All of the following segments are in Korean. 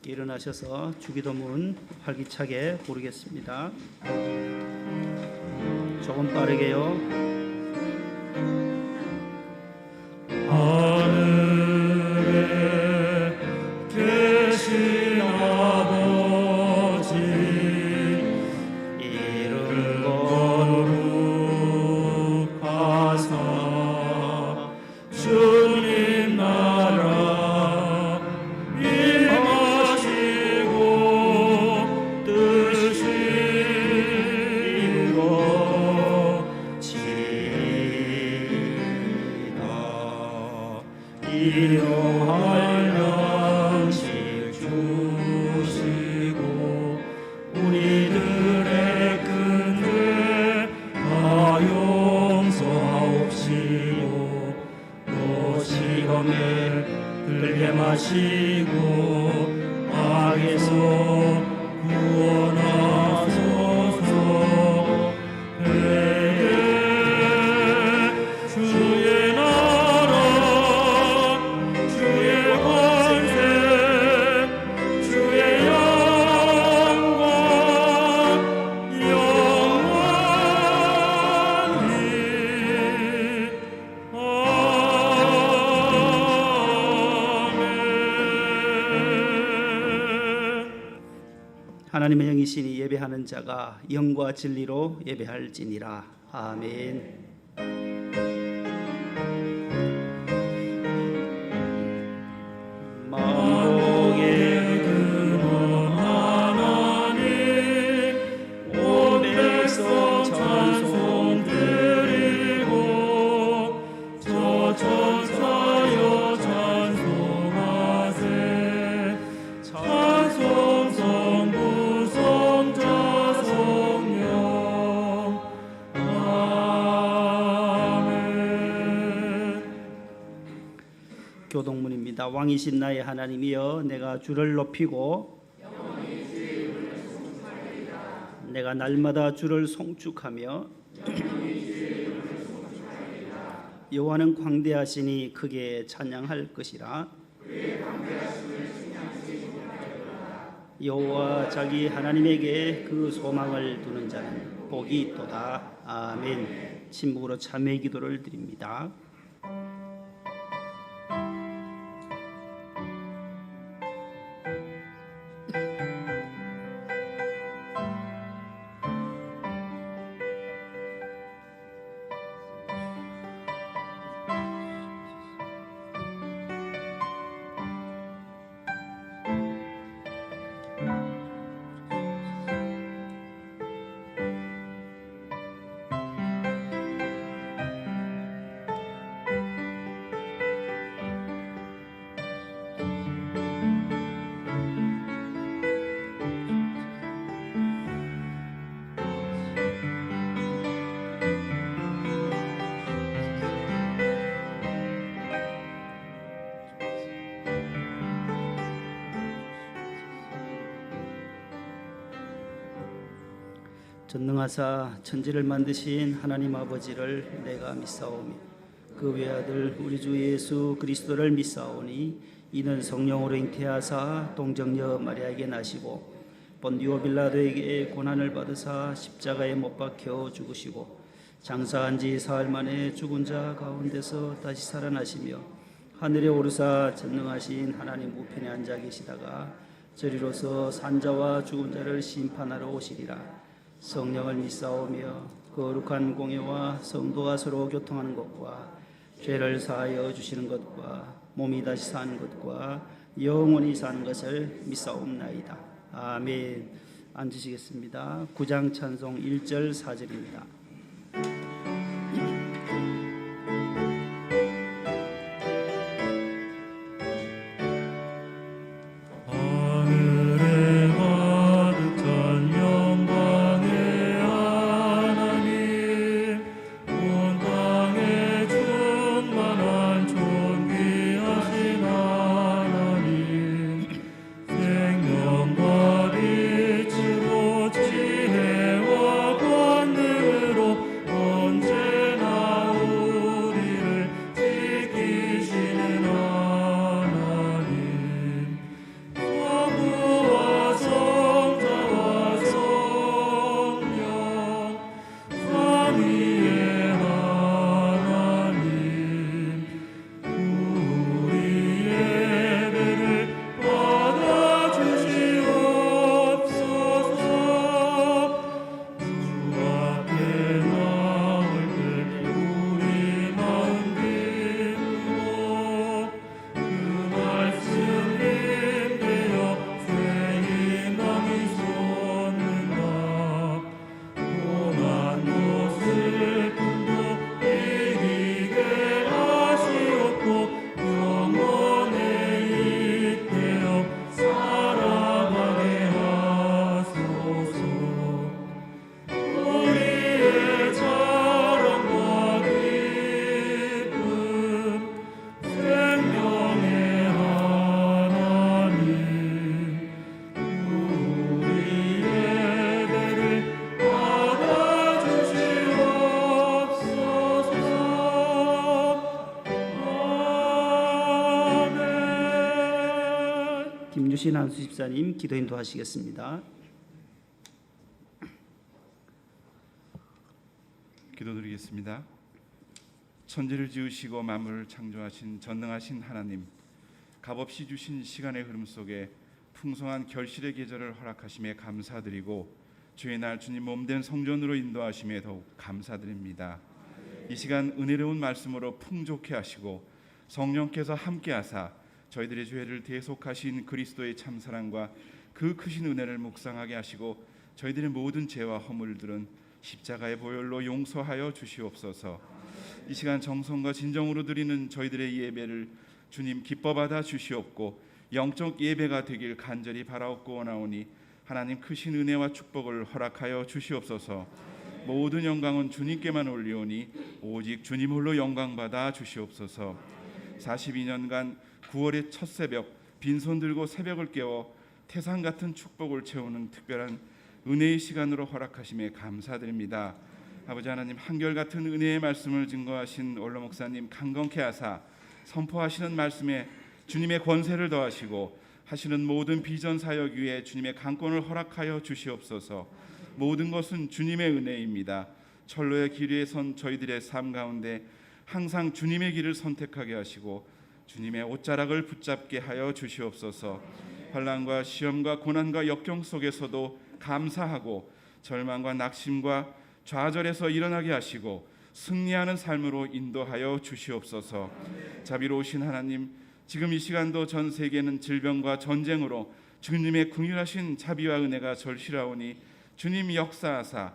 일어나셔서 주기도문 활기차게 부르겠습니다. 조금 빠르게요. 하늘에 계신 아버지 이름 거룩하사 주님 나라 임하시고 뜻이 이루어지이다. 일용할 양식 주시고 우리들의 큰 죄 다 용서하옵시고 또 시험에 들게 마시고 악에서 구원하소서. 주의 나라 주의 권세 주의 영광 영원히 아멘. 하나님의 영이시니 예배하는 자가 영과 진리로 예배할지니라. 아멘. 만복의 근원 하나님 온데서 찬송 드리고 저천사여 찬송하세. 찬송 성부 성자 성령 아멘. 교동문입니다. 왕이신 나의 하나님이여, 내가 주를 높이고 내가 날마다 주를 송축하며 여호와는 광대하시니 크게 찬양할 것이라. 여호와 자기 하나님에게 그 소망을 두는 자는 복이 있도다. 아멘. 침묵으로 참회 기도를 드립니다. 전능하사 천지를 만드신 하나님 아버지를 내가 믿사오니 그 외아들 우리 주 예수 그리스도를 믿사오니 이는 성령으로 잉태하사 동정녀 마리아에게 나시고 본디오 빌라도에게 고난을 받으사 십자가에 못 박혀 죽으시고 장사한 지 사흘 만에 죽은 자 가운데서 다시 살아나시며 하늘에 오르사 전능하신 하나님 우편에 앉아 계시다가 저리로서 산자와 죽은 자를 심판하러 오시리라. 성령을 믿사오며 거룩한 공예와 성도가 서로 교통하는 것과 죄를 사하여 주시는 것과 몸이 다시 사는 것과 영원히 사는 것을 믿사옵나이다. 아멘. 앉으시겠습니다. 9장 찬송 1절 4절입니다. 생명과 빛으로 지혜와 권능을 김주신 한수 집사님 기도 인도하시겠습니다. 기도드리겠습니다. 천지를 지으시고 만물을 창조하신 전능하신 하나님, 값없이 주신 시간의 흐름 속에 풍성한 결실의 계절을 허락하심에 감사드리고 주의 날 주님 몸된 성전으로 인도하심에 더욱 감사드립니다. 이 시간 은혜로운 말씀으로 풍족해 하시고 성령께서 함께하사 저희들의 죄를 대속하신 그리스도의 참사랑과 그 크신 은혜를 묵상하게 하시고 저희들의 모든 죄와 허물들은 십자가의 보혈로 용서하여 주시옵소서. 이 시간 정성과 진정으로 드리는 저희들의 예배를 주님 기뻐 받아 주시옵고 영적 예배가 되길 간절히 바라옵고 원하오니 하나님 크신 은혜와 축복을 허락하여 주시옵소서. 모든 영광은 주님께만 올리오니 오직 주님 홀로 영광 받아 주시옵소서. 42년간 9월의 첫 새벽 빈손 들고 새벽을 깨워 태산 같은 축복을 채우는 특별한 은혜의 시간으로 허락하심에 감사드립니다. 아버지 하나님, 한결같은 은혜의 말씀을 증거하신 원로 목사님 강건케 하사 선포하시는 말씀에 주님의 권세를 더하시고 하시는 모든 비전 사역 위에 주님의 강권을 허락하여 주시옵소서. 모든 것은 주님의 은혜입니다. 철로의 길 위에 선 저희들의 삶 가운데 항상 주님의 길을 선택하게 하시고 주님의 옷자락을 붙잡게 하여 주시옵소서. 환난과 시험과 고난과 역경 속에서도 감사하고 절망과 낙심과 좌절에서 일어나게 하시고 승리하는 삶으로 인도하여 주시옵소서. 자비로우신 하나님, 지금 이 시간도 전 세계는 질병과 전쟁으로 주님의 긍휼하신 자비와 은혜가 절실하오니 주님 역사하사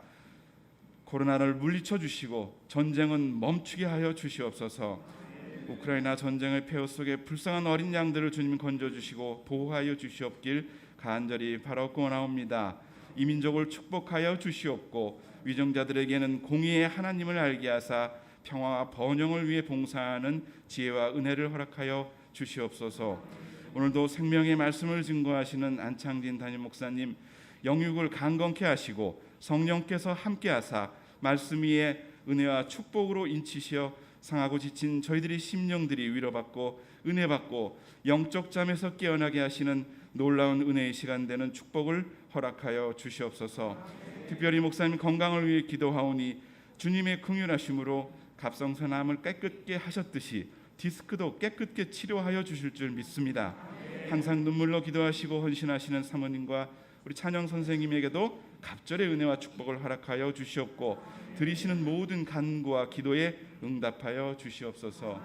코로나를 물리쳐 주시고 전쟁은 멈추게 하여 주시옵소서. 우크라이나 전쟁의 폐허 속에 불쌍한 어린 양들을 주님 건져주시고 보호하여 주시옵길 간절히 바라옵고 원하옵니다. 이 민족을 축복하여 주시옵고 위정자들에게는 공의의 하나님을 알게 하사 평화와 번영을 위해 봉사하는 지혜와 은혜를 허락하여 주시옵소서. 오늘도 생명의 말씀을 증거하시는 안창진 담임 목사님 영육을 강건케 하시고 성령께서 함께하사 말씀 위에 은혜와 축복으로 인치시어 상하고 지친 저희들의 심령들이 위로받고 은혜받고 영적 잠에서 깨어나게 하시는 놀라운 은혜의 시간 되는 축복을 허락하여 주시옵소서. 특별히 목사님 건강을 위해 기도하오니 주님의 긍휼하심으로 갑상선암을 깨끗게 하셨듯이 디스크도 깨끗게 치료하여 주실 줄 믿습니다. 항상 눈물로 기도하시고 헌신하시는 사모님과 우리 찬영 선생님에게도 갑절의 은혜와 축복을 허락하여 주시옵고 드리시는 모든 간구와 기도에 응답하여 주시옵소서.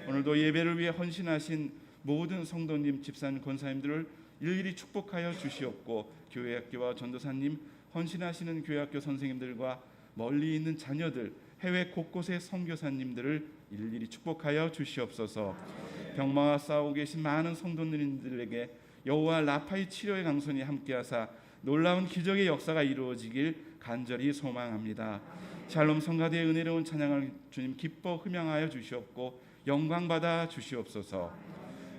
오늘도 예배를 위해 헌신하신 모든 성도님, 집사님, 권사님들을 일일이 축복하여 주시옵고 교회학교와 전도사님, 헌신하시는 교회학교 선생님들과 멀리 있는 자녀들, 해외 곳곳의 선교사님들을 일일이 축복하여 주시옵소서. 병마와 싸우고 계신 많은 성도님들에게 여호와 라파의 치료의 강선이 함께하사 놀라운 기적의 역사가 이루어지길 간절히 소망합니다. 샬롬 성가대의 은혜로운 찬양을 주님 기뻐 흠양하여 주시옵고 영광 받아 주시옵소서.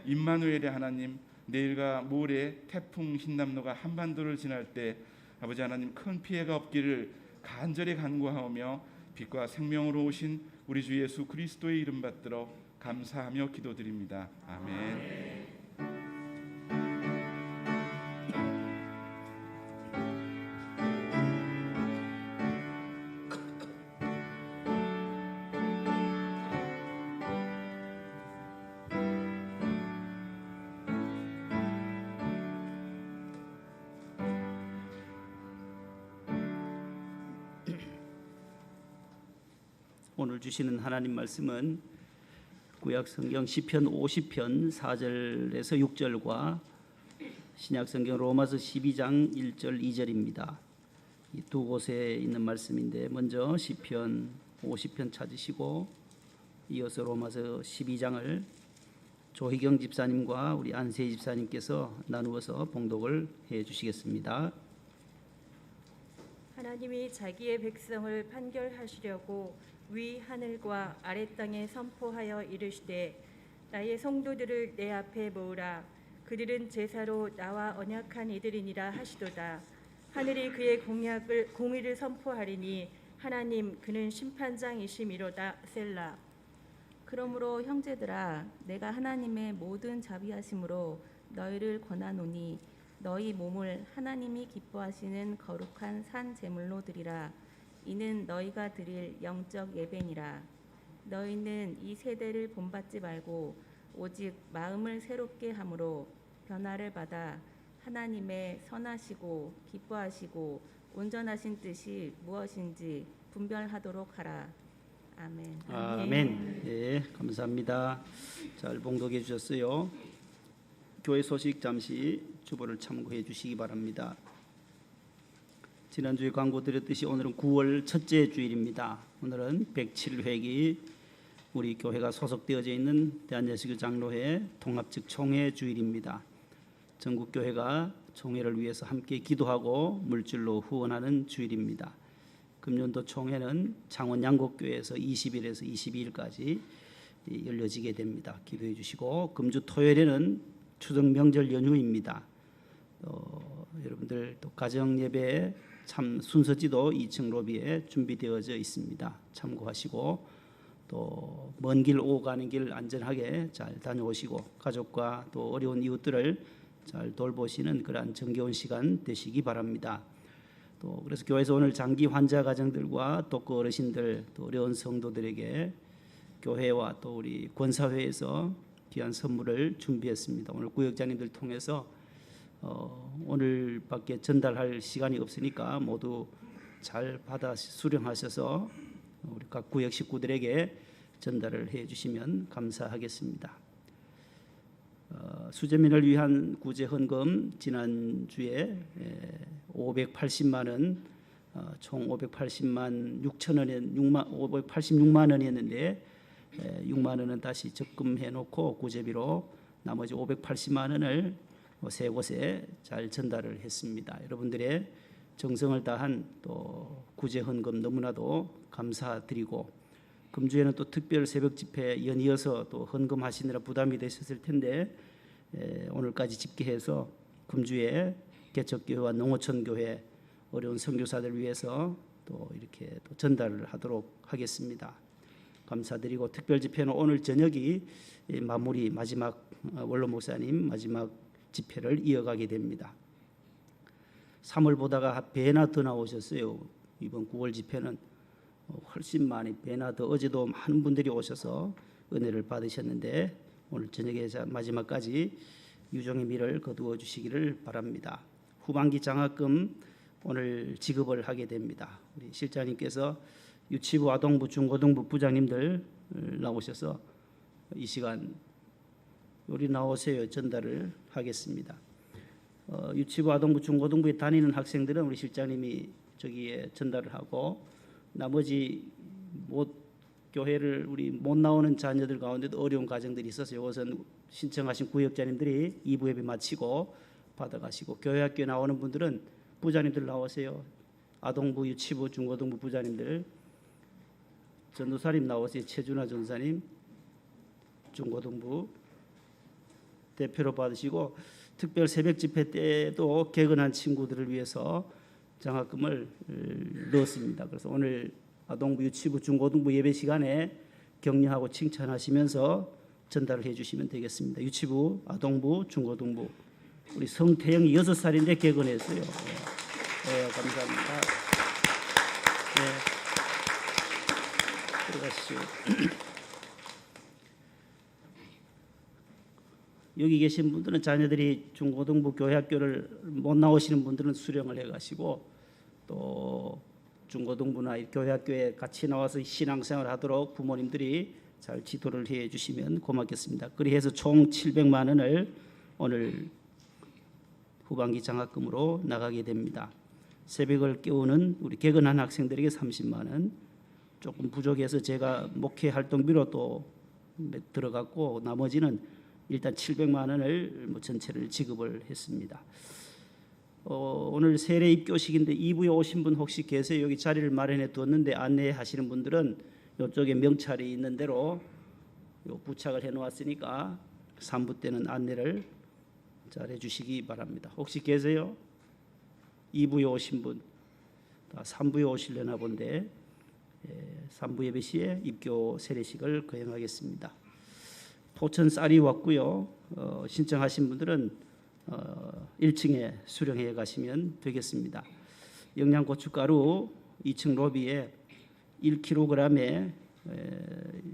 임마누엘의 하나님, 내일과 모레 태풍 흰남노가 한반도를 지날 때 아버지 하나님 큰 피해가 없기를 간절히 간구하오며 빛과 생명으로 오신 우리 주 예수 그리스도의 이름 받들어 감사하며 기도드립니다. 아멘. 오늘 주시는 하나님 말씀은 구약 성경 시편 50편 4절에서 6절과 신약 성경 로마서 12장 1절 2절입니다. 이 두 곳에 있는 말씀인데 먼저 시편 50편 찾으시고 이어서 로마서 12장을 조희경 집사님과 우리 안세희 집사님께서 나누어서 봉독을 해 주시겠습니다. 하나님이 자기의 백성을 판결하시려고 위 하늘과 아래 땅에 선포하여 이르시되 나의 성도들을 내 앞에 모으라. 그들은 제사로 나와 언약한 이들이니라 하시도다. 하늘이 그의 공의를 선포하리니 하나님 그는 심판장이시미로다. 셀라. 그러므로 형제들아, 내가 하나님의 모든 자비하심으로 너희를 권하노니 너희 몸을 하나님이 기뻐하시는 거룩한 산 제물로 드리라. 이는 너희가 드릴 영적 예배니라. 너희는 이 세대를 본받지 말고 오직 마음을 새롭게 함으로 변화를 받아 하나님의 선하시고 기뻐하시고 온전하신 뜻이 무엇인지 분별하도록 하라. 아멘. 아멘. 네, 감사합니다. 잘 봉독해 주셨어요. 교회 소식 잠시 주보를 참고해 주시기 바랍니다. 지난주에 광고 드렸듯이 오늘은 9월 첫째 주일입니다. 오늘은 107회기 우리 교회가 소속되어져 있는 대한예수교 장로회 통합직 총회 주일입니다. 전국 교회가 총회를 위해서 함께 기도하고 물질로 후원하는 주일입니다. 금년도 총회는 창원 양곡교회에서 20일에서 22일까지 열려지게 됩니다. 기도해 주시고 금주 토요일에는 추석 명절 연휴입니다. 여러분들 또 가정 예배 참 순서지도 2층 로비에 준비되어져 있습니다. 참고하시고 또 먼 길 오고 가는 길 안전하게 잘 다녀오시고 가족과 또 어려운 이웃들을 잘 돌보시는 그러한 정겨운 시간 되시기 바랍니다. 또 그래서 교회에서 오늘 장기 환자 가정들과 또 그 어르신들 또 어려운 성도들에게 교회와 또 우리 권사회에서 귀한 선물을 준비했습니다. 오늘 구역장님들 통해서 오늘밖에 전달할 시간이 없으니까 모두 잘 받아 수령하셔서 우리 각 구역 식구들에게 전달을 해주시면 감사하겠습니다. 수재민을 위한 구제 헌금 지난주에 580만 원, 총 580만 6천 원에 586만 원이었는데 6만 원은 다시 적금해 놓고 구제비로 나머지 580만 원을 세 곳에 잘 전달을 했습니다. 여러분들의 정성을 다한 또 구제 헌금 너무나도 감사드리고 금주에는 또 특별 새벽 집회 연이어서 또 헌금하시느라 부담이 되셨을 텐데 오늘까지 집계해서 금주에 개척교회와 농어촌교회 어려운 선교사들 위해서 또 이렇게 또 전달을 하도록 하겠습니다. 감사드리고 특별 집회는 오늘 저녁이 마무리 마지막 원로 목사님 마지막 집회를 이어가게 됩니다. 3월 보다가 배나 더 나오셨어요. 이번 9월 집회는 훨씬 많이 배나 더 어제도 많은 분들이 오셔서 은혜를 받으셨는데 오늘 저녁에 마지막까지 유종의 미를 거두어 주시기를 바랍니다. 후반기 장학금 오늘 지급을 하게 됩니다. 우리 실장님께서 유치부, 아동부, 중고등부 부장님들 나오셔서 이 시간 우리 나오세요 전달을 하겠습니다. 유치부, 아동부, 중고등부에 다니는 학생들은 우리 실장님이 저기에 전달을 하고 나머지 교회를 우리 못 나오는 자녀들 가운데도 어려운 가정들이 있어서 이것은 신청하신 구역장님들이 2부 예배 마치고 받아가시고 교회학교에 나오는 분들은 부장님들 나오세요. 아동부, 유치부, 중고등부 부장님들 전도사님 나오세요. 최준하 전사님 중고등부 대표로 받으시고 특별 새벽 집회 때도 개근한 친구들을 위해서 장학금을 넣었습니다. 그래서 오늘 아동부, 유치부, 중고등부 예배 시간에 격려하고 칭찬하시면서 전달을 해주시면 되겠습니다. 유치부, 아동부, 중고등부 우리 성태영이 6살인데 개근했어요. 네, 감사합니다. 네, 들어가시죠. 여기 계신 분들은 자녀들이 중고등부 교회학교를 못 나오시는 분들은 수령을 해가시고 또 중고등부나 교회학교에 같이 나와서 신앙생활 하도록 부모님들이 잘 지도를 해주시면 고맙겠습니다. 그리해서 총 700만 원을 오늘 후반기 장학금으로 나가게 됩니다. 새벽을 깨우는 우리 개근한 학생들에게 30만 원, 조금 부족해서 제가 목회 활동비로 또 들어갔고 나머지는 일단 700만 원을 전체를 지급을 했습니다. 오늘 세례 입교식인데 2부에 오신 분 혹시 계세요? 여기 자리를 마련해 두었는데 안내하시는 분들은 이쪽에 명찰이 있는 대로 부착을 해 놓았으니까 3부 때는 안내를 잘 해주시기 바랍니다. 혹시 계세요? 2부에 오신 분, 3부에 오시려나 본데 3부 예배 시에 입교 세례식을 거행하겠습니다. 포천 쌀이 왔고요. 신청하신 분들은 1층에 수령해 가시면 되겠습니다. 영양고춧가루 2층 로비에 1kg에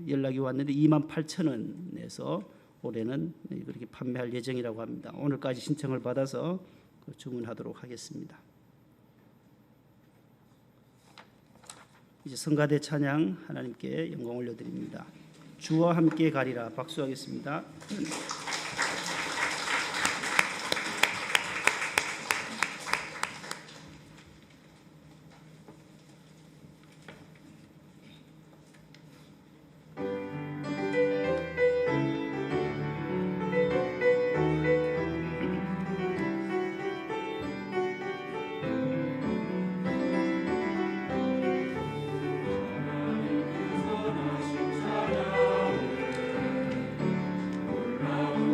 연락이 왔는데 28,000원에서 올해는 그렇게 판매할 예정이라고 합니다. 오늘까지 신청을 받아서 주문하도록 하겠습니다. 이제 성가대 찬양 하나님께 영광 올려드립니다. 주와 함께 가리라. 박수하겠습니다. 선하신 찬양 올라오는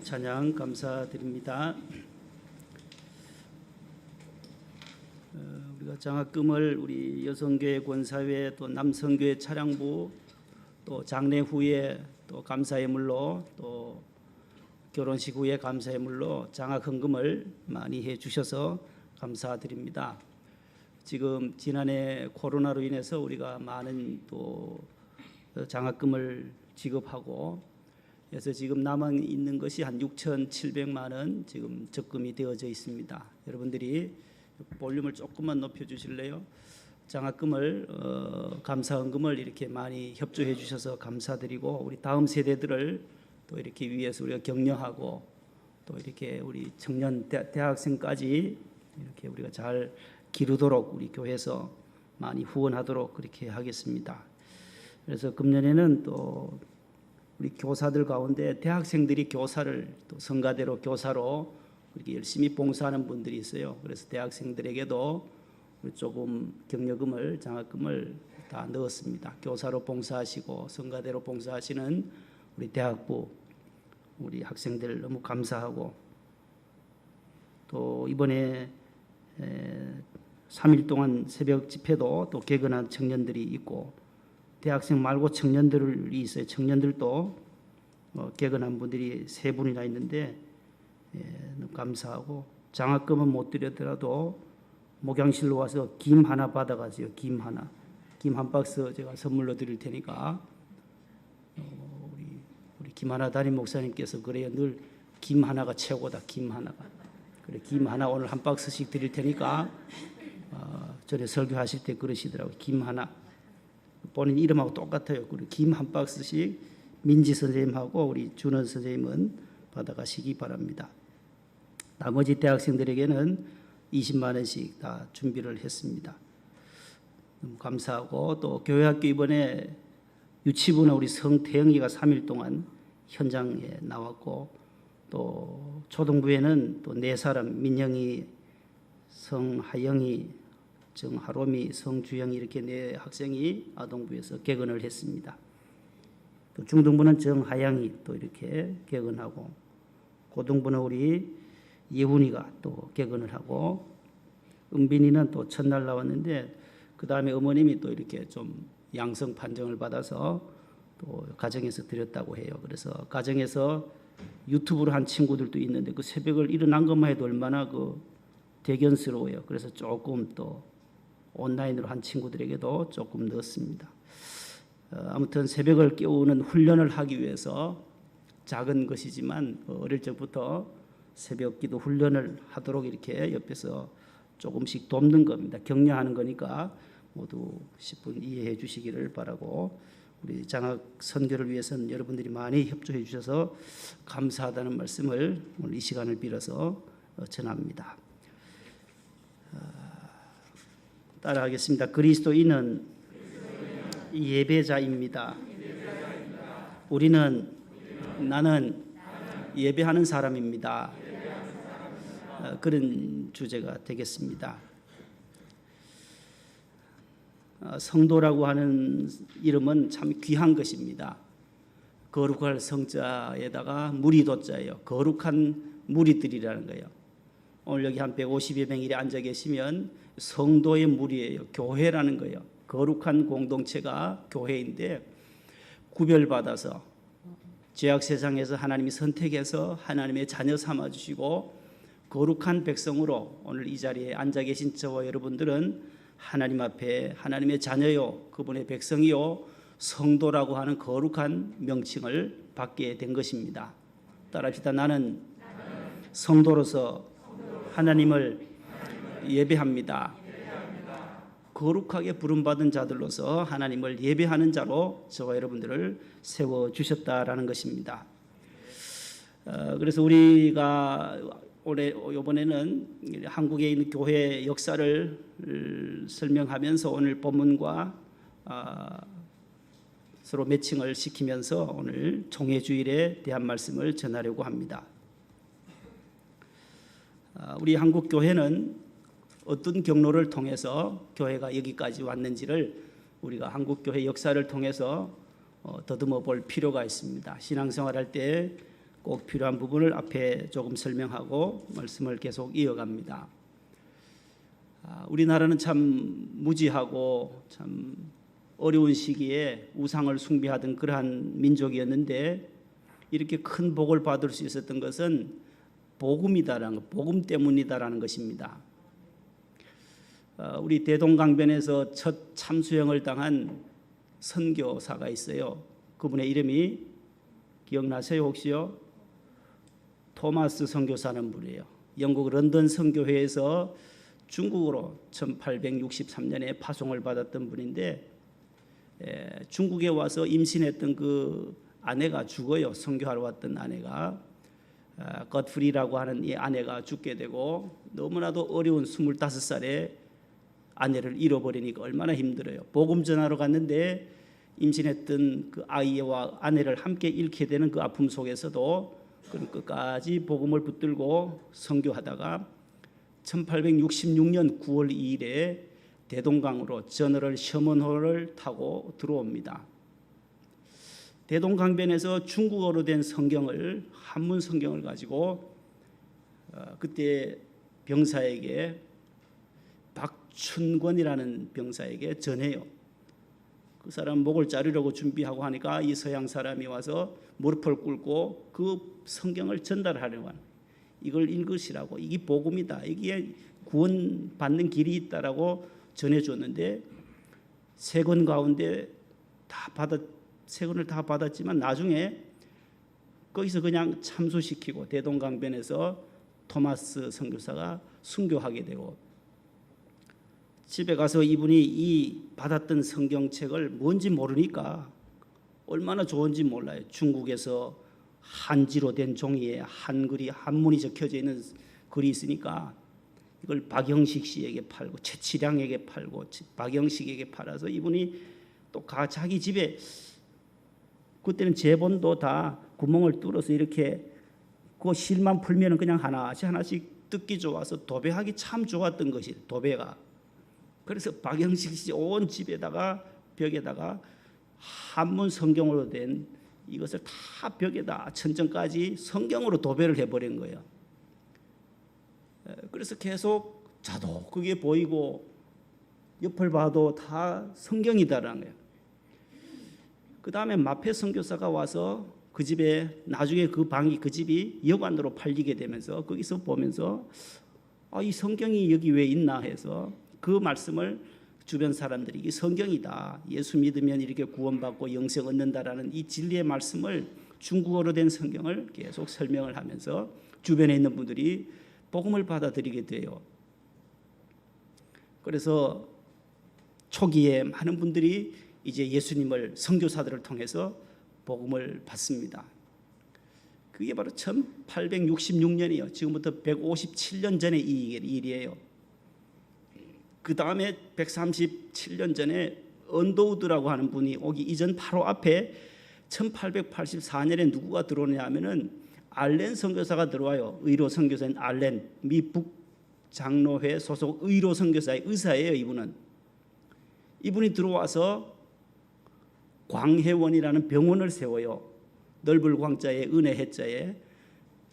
찬양 감사드립니다. 우리가 장학금을 우리 여성교회 권사회 또 남성교회 차량부 또 장례 후에 또 감사예물로 또 결혼식 후에 감사예물로 장학헌금을 많이 해주셔서 감사드립니다. 지금 지난해 코로나로 인해서 우리가 많은 또 장학금을 지급하고 그래서 지금 남아 있는 것이 한 6,700만 원 지금 적금이 되어져 있습니다. 여러분들이 볼륨을 조금만 높여주실래요? 장학금을 감사헌금을 이렇게 많이 협조해 주셔서 감사드리고 우리 다음 세대들을 또 이렇게 위해서 우리가 격려하고 또 이렇게 우리 청년 대학생까지 이렇게 우리가 잘 기르도록 우리 교회에서 많이 후원하도록 그렇게 하겠습니다. 그래서 금년에는 또 우리 교사들 가운데 대학생들이 교사를 또 성가대로 교사로 그렇게 열심히 봉사하는 분들이 있어요. 그래서 대학생들에게도 조금 격려금을 장학금을 다 넣었습니다. 교사로 봉사하시고 성가대로 봉사하시는 우리 대학부 우리 학생들 너무 감사하고 또 이번에 3일 동안 새벽 집회도 또 개근한 청년들이 있고 대학생 말고 청년들이 있어요. 청년들도 개근한 분들이 3분이나 있는데 너무 감사하고 장학금은 못 드렸더라도 목양실로 와서 김 하나 받아가세요. 김 하나, 김 한 박스 제가 선물로 드릴 테니까 우리 김하나 담임 목사님께서 그래요. 늘 김 하나가 최고다. 김 하나가. 그래 김 하나 오늘 한 박스씩 드릴 테니까 전에 설교하실 때 그러시더라고요. 김 하나. 본인 이름하고 똑같아요. 그리고 김 한 박스씩 민지 선생님하고 우리 준원 선생님은 받아가시기 바랍니다. 나머지 대학생들에게는 20만 원씩 다 준비를 했습니다. 너무 감사하고 또 교회학교 이번에 유치부는 우리 성태영이가 3일 동안 현장에 나왔고 또 초등부에는 또 4사람 민영이, 성하영이, 정하롬이, 성주영이 이렇게 4 학생이 아동부에서 개근을 했습니다. 또 중등부는 정하양이 또 이렇게 개근하고 고등부는 우리 예훈이가 또 개근을 하고 은빈이는 또 첫날 나왔는데 그 다음에 어머님이 또 이렇게 좀 양성 판정을 받아서 또 가정에서 드렸다고 해요. 그래서 가정에서 유튜브로 한 친구들도 있는데 그 새벽을 일어난 것만 해도 얼마나 그 대견스러워요. 그래서 조금 또 온라인으로 한 친구들에게도 조금 넣었습니다. 아무튼 새벽을 깨우는 훈련을 하기 위해서 작은 것이지만 어릴 적부터 새벽 기도 훈련을 하도록 이렇게 옆에서 조금씩 돕는 겁니다. 격려하는 거니까 모두 10분 이해해 주시기를 바라고 우리 장학 선교를 위해서는 여러분들이 많이 협조해 주셔서 감사하다는 말씀을 오늘 이 시간을 빌어서 전합니다. 따라하겠습니다. 그리스도인은 예배자입니다. 나는 예배하는 사람입니다. 그런 주제가 되겠습니다. 성도라고 하는 이름은 참 귀한 것입니다. 거룩할 성자에다가 무리도자예요. 거룩한 무리들이라는 거예요. 오늘 여기 한 150여 명 이래 앉아 계시면 성도의 무리예요. 교회라는 거예요. 거룩한 공동체가 교회인데 구별받아서 죄악 세상에서 하나님이 선택해서 하나님의 자녀 삼아주시고 거룩한 백성으로 오늘 이 자리에 앉아 계신 저와 여러분들은 하나님 앞에 하나님의 자녀요 그분의 백성이요 성도라고 하는 거룩한 명칭을 받게 된 것입니다. 따라합시다. 나는 성도로서 하나님을 예배합니다. 거룩하게 부름받은 자들로서 하나님을 예배하는 자로 저와 여러분들을 세워주셨다라는 것입니다. 그래서 우리가 이번에는 한국에 있는 교회 역사를 설명하면서 오늘 본문과 서로 매칭을 시키면서 오늘 종회주일에 대한 말씀을 전하려고 합니다. 우리 한국 교회는 어떤 경로를 통해서 교회가 여기까지 왔는지를 우리가 한국 교회 역사를 통해서 더듬어 볼 필요가 있습니다. 신앙생활할 때 꼭 필요한 부분을 앞에 조금 설명하고 말씀을 계속 이어갑니다. 우리나라는 참 무지하고 참 어려운 시기에 우상을 숭배하던 그러한 민족이었는데 이렇게 큰 복을 받을 수 있었던 것은 복음이다라는 것, 복음 때문이다라는 것입니다. 우리 대동강변에서 첫 참수형을 당한 선교사가 있어요. 그분의 이름이 기억나세요 혹시요? 토마스 선교사는 분이에요. 영국 런던 선교회에서 중국으로 1863년에 파송을 받았던 분인데 중국에 와서 임신했던 그 아내가 죽어요. 선교하러 왔던 아내가 겉프리라고 하는 이 아내가 죽게 되고 너무나도 어려운 25살에 아내를 잃어버리니까 얼마나 힘들어요. 복음 전하러 갔는데 임신했던 그 아이와 아내를 함께 잃게 되는 그 아픔 속에서도 끝까지 복음을 붙들고 선교하다가 1866년 9월 2일에 대동강으로 저너럴 셔먼호를 타고 들어옵니다. 대동강변에서 중국어로 된 성경을 한문 성경을 가지고 그때 병사에게 박춘권이라는 병사에게 전해요. 그 사람 목을 자르려고 준비하고 하니까 이 서양 사람이 와서 무릎을 꿇고 그 성경을 전달하려고 하는, 이걸 읽으시라고, 이게 복음이다, 이게 구원받는 길이 있다라고 전해줬는데 세 권 가운데 세 권을 다 받았지만 나중에 거기서 그냥 참수시키고 대동강변에서 토마스 선교사가 순교하게 되고 집에 가서 이분이 이 받았던 성경책을 뭔지 모르니까 얼마나 좋은지 몰라요. 중국에서 한지로 된 종이에 한글이 한문이 적혀져 있는 글이 있으니까 이걸 박영식 씨에게 팔고 최치량에게 팔고 박영식에게 팔아서 이분이 또 자기 집에, 그때는 제본도 다 구멍을 뚫어서 이렇게 그 실만 풀면은 그냥 하나씩 뜯기 좋아서 도배하기 참 좋았던 것이 도배가. 그래서 박영식 씨 온 집에다가 벽에다가 한문 성경으로 된 이것을 다 벽에다 천정까지 성경으로 도배를 해버린 거예요. 그래서 계속 자도 그게 보이고 옆을 봐도 다 성경이다라는 거예요. 그 다음에 마페 선교사가 와서 그 집에 나중에 그 집이 여관으로 팔리게 되면서 거기서 보면서 이 성경이 여기 왜 있나 해서 그 말씀을 주변 사람들이 이게 성경이다, 예수 믿으면 이렇게 구원받고 영생 얻는다라는 이 진리의 말씀을 중국어로 된 성경을 계속 설명을 하면서 주변에 있는 분들이 복음을 받아들이게 돼요. 그래서 초기에 많은 분들이 이제 예수님을 선교사들을 통해서 복음을 받습니다. 그게 바로 1866년이에요. 지금부터 157년 전의 이 일이에요. 그 다음에 137년 전에 언더우드라고 하는 분이 오기 이전 바로 앞에 1884년에 누구가 들어오냐 하면은 알렌 선교사가 들어와요. 의로 선교사인 알렌, 미 북장로회 소속 의로 선교사의 의사예요. 이분이 들어와서 광해원이라는 병원을 세워요. 넓을 광자에 은혜 해자에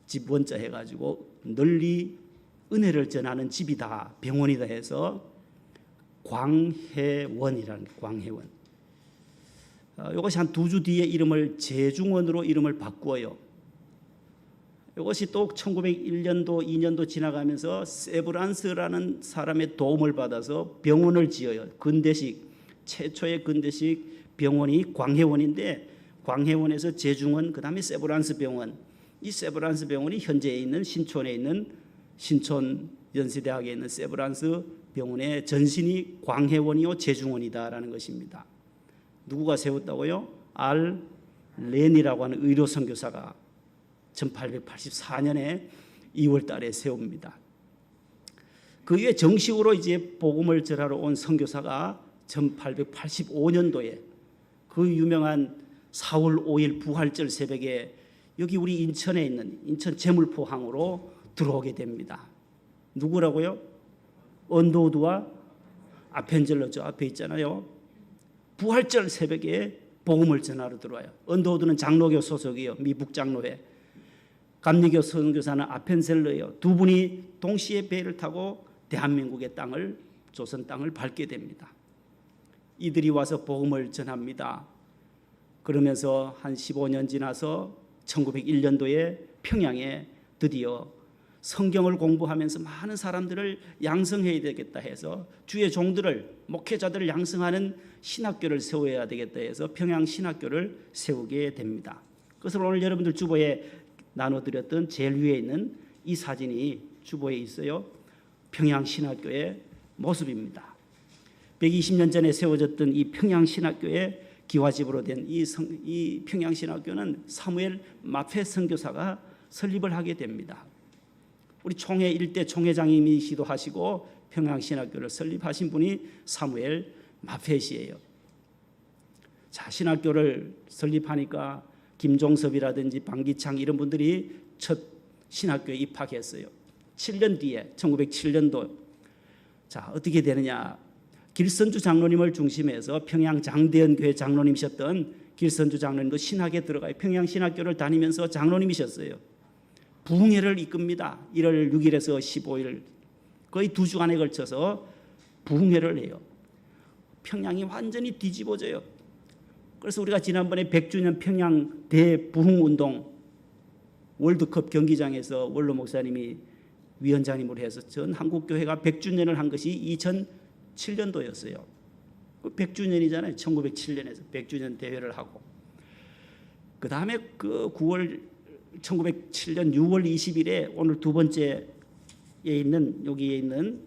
집 원자 해가지고 널리 은혜를 전하는 집이다, 병원이다 해서 광해원이라는, 광해원. 이것이 한 2주 뒤에 이름을 제중원으로 이름을 바꾸어요. 이것이 또 1901년도 2년도 지나가면서 세브란스라는 사람의 도움을 받아서 병원을 지어요. 최초의 근대식 병원이 광해원인데 광해원에서 제중원, 그 다음에 세브란스 병원. 이 세브란스 병원이 현재 있는 신촌에 있는 신촌 연세대학에 있는 세브란스 병원의 전신이 광해원이요 제중원이다라는 것입니다. 누구가 세웠다고요? 알렌이라고 하는 의료 선교사가 1884년에 2월 달에 세웁니다. 그 이후에 정식으로 이제 복음을 전하러 온 선교사가 1885년도에 그 유명한 4월 5일 부활절 새벽에 여기 우리 인천에 있는 인천 제물포항으로 들어오게 됩니다. 누구라고요? 언더우드와 아펜젤러 저 앞에 있잖아요. 부활절 새벽에 복음을 전하러 들어와요. 언더우드는 장로교 소속이에요. 미북 장로회. 감리교 선교사는 아펜셀러예요. 두 분이 동시에 배를 타고 대한민국의 땅을, 조선 땅을 밟게 됩니다. 이들이 와서 복음을 전합니다. 그러면서 한 15년 지나서 1901년도에 평양에 드디어 성경을 공부하면서 많은 사람들을 양성해야 되겠다 해서 주의 종들을, 목회자들을 양성하는 신학교를 세워야 되겠다 해서 평양 신학교를 세우게 됩니다. 그래서 오늘 여러분들 주보에 나눠드렸던 제일 위에 있는 이 사진이 주보에 있어요. 평양 신학교의 모습입니다. 120년 전에 세워졌던 이 평양 신학교의 기와집으로 된 이 평양 신학교는 사무엘 마페 선교사가 설립을 하게 됩니다. 우리 총회 일대 총회장님이시도 하시고 평양 신학교를 설립하신 분이 사무엘 마페시예요. 자, 신학교를 설립하니까 김종섭이라든지 방기창 이런 분들이 첫 신학교에 입학했어요. 7년 뒤에 1907년도 자, 어떻게 되느냐? 길선주 장로님을 중심해서 평양 장대현 교회 장로님이셨던 길선주 장로님도 신학에 들어가요. 평양 신학교를 다니면서 장로님이셨어요. 부흥회를 이끕니다. 1월 6일에서 15일 거의 2주간에 걸쳐서 부흥회를 해요. 평양이 완전히 뒤집어져요. 그래서 우리가 지난번에 100주년 평양 대부흥운동 월드컵 경기장에서 원로 목사님이 위원장님으로 해서 전 한국교회가 100주년을 한 것이 2007년도였어요. 100주년이잖아요. 1907년에서 100주년 대회를 하고 그 다음에 그 1907년 6월 20일에 오늘 두 번째에 있는 여기에 있는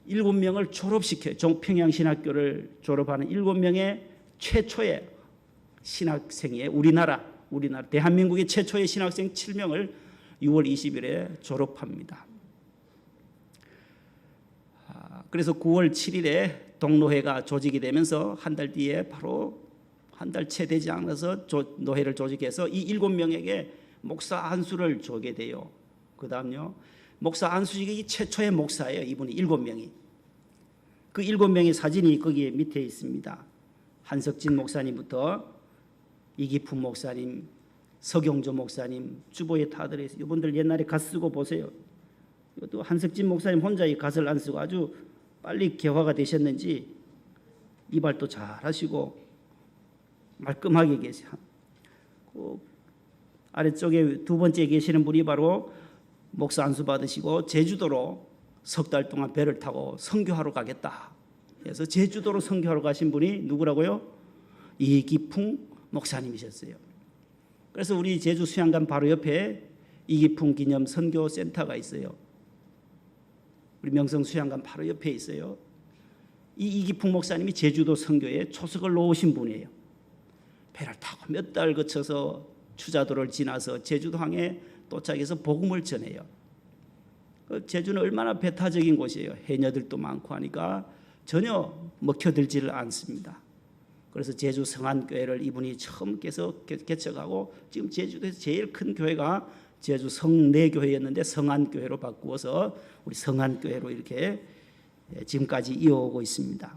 7명을 졸업시켜요. 평양신학교를 졸업하는 7명의 최초의 신학생이에요. 우리나라 대한민국의 최초의 신학생 7명을 6월 20일에 졸업합니다. 그래서 9월 7일에 동노회가 조직이 되면서 한 달 뒤에 바로 한 달 채 되지 않아서 노회를 조직해서 이 7명에게 목사 안수를 주게 돼요. 그 다음요, 목사 안수직이 최초의 목사예요. 이분이 7명이. 그 7명의 사진이 거기에 밑에 있습니다. 한석진 목사님부터 이기품 목사님, 서경조 목사님, 주보에 다들 있어요. 이분들 옛날에 갓 쓰고 보세요. 이것도 한석진 목사님 혼자 이 갓을 안 쓰고 아주 빨리 개화가 되셨는지 이발도 잘 하시고 말끔하게 계세요. 그 아래쪽에 두 번째 계시는 분이 바로 목사 안수 받으시고 제주도로 석 달 동안 배를 타고 선교하러 가겠다 해서 제주도로 선교하러 가신 분이 누구라고요? 이기풍 목사님이셨어요. 그래서 우리 제주 수양관 바로 옆에 이기풍 기념 선교 센터가 있어요. 우리 명성 수양관 바로 옆에 있어요. 이 이기풍 목사님이 제주도 선교에 초석을 놓으신 분이에요. 배를 타고 몇 달 거쳐서 추자도를 지나서 제주도항에 도착해서 복음을 전해요. 제주는 얼마나 배타적인 곳이에요. 해녀들도 많고 하니까 전혀 먹혀들지를 않습니다. 그래서 제주 성안교회를 이분이 처음 개척하고 지금 제주도에서 제일 큰 교회가 제주 성내교회였는데 성안교회로 바꾸어서 우리 성안교회로 이렇게 지금까지 이어오고 있습니다.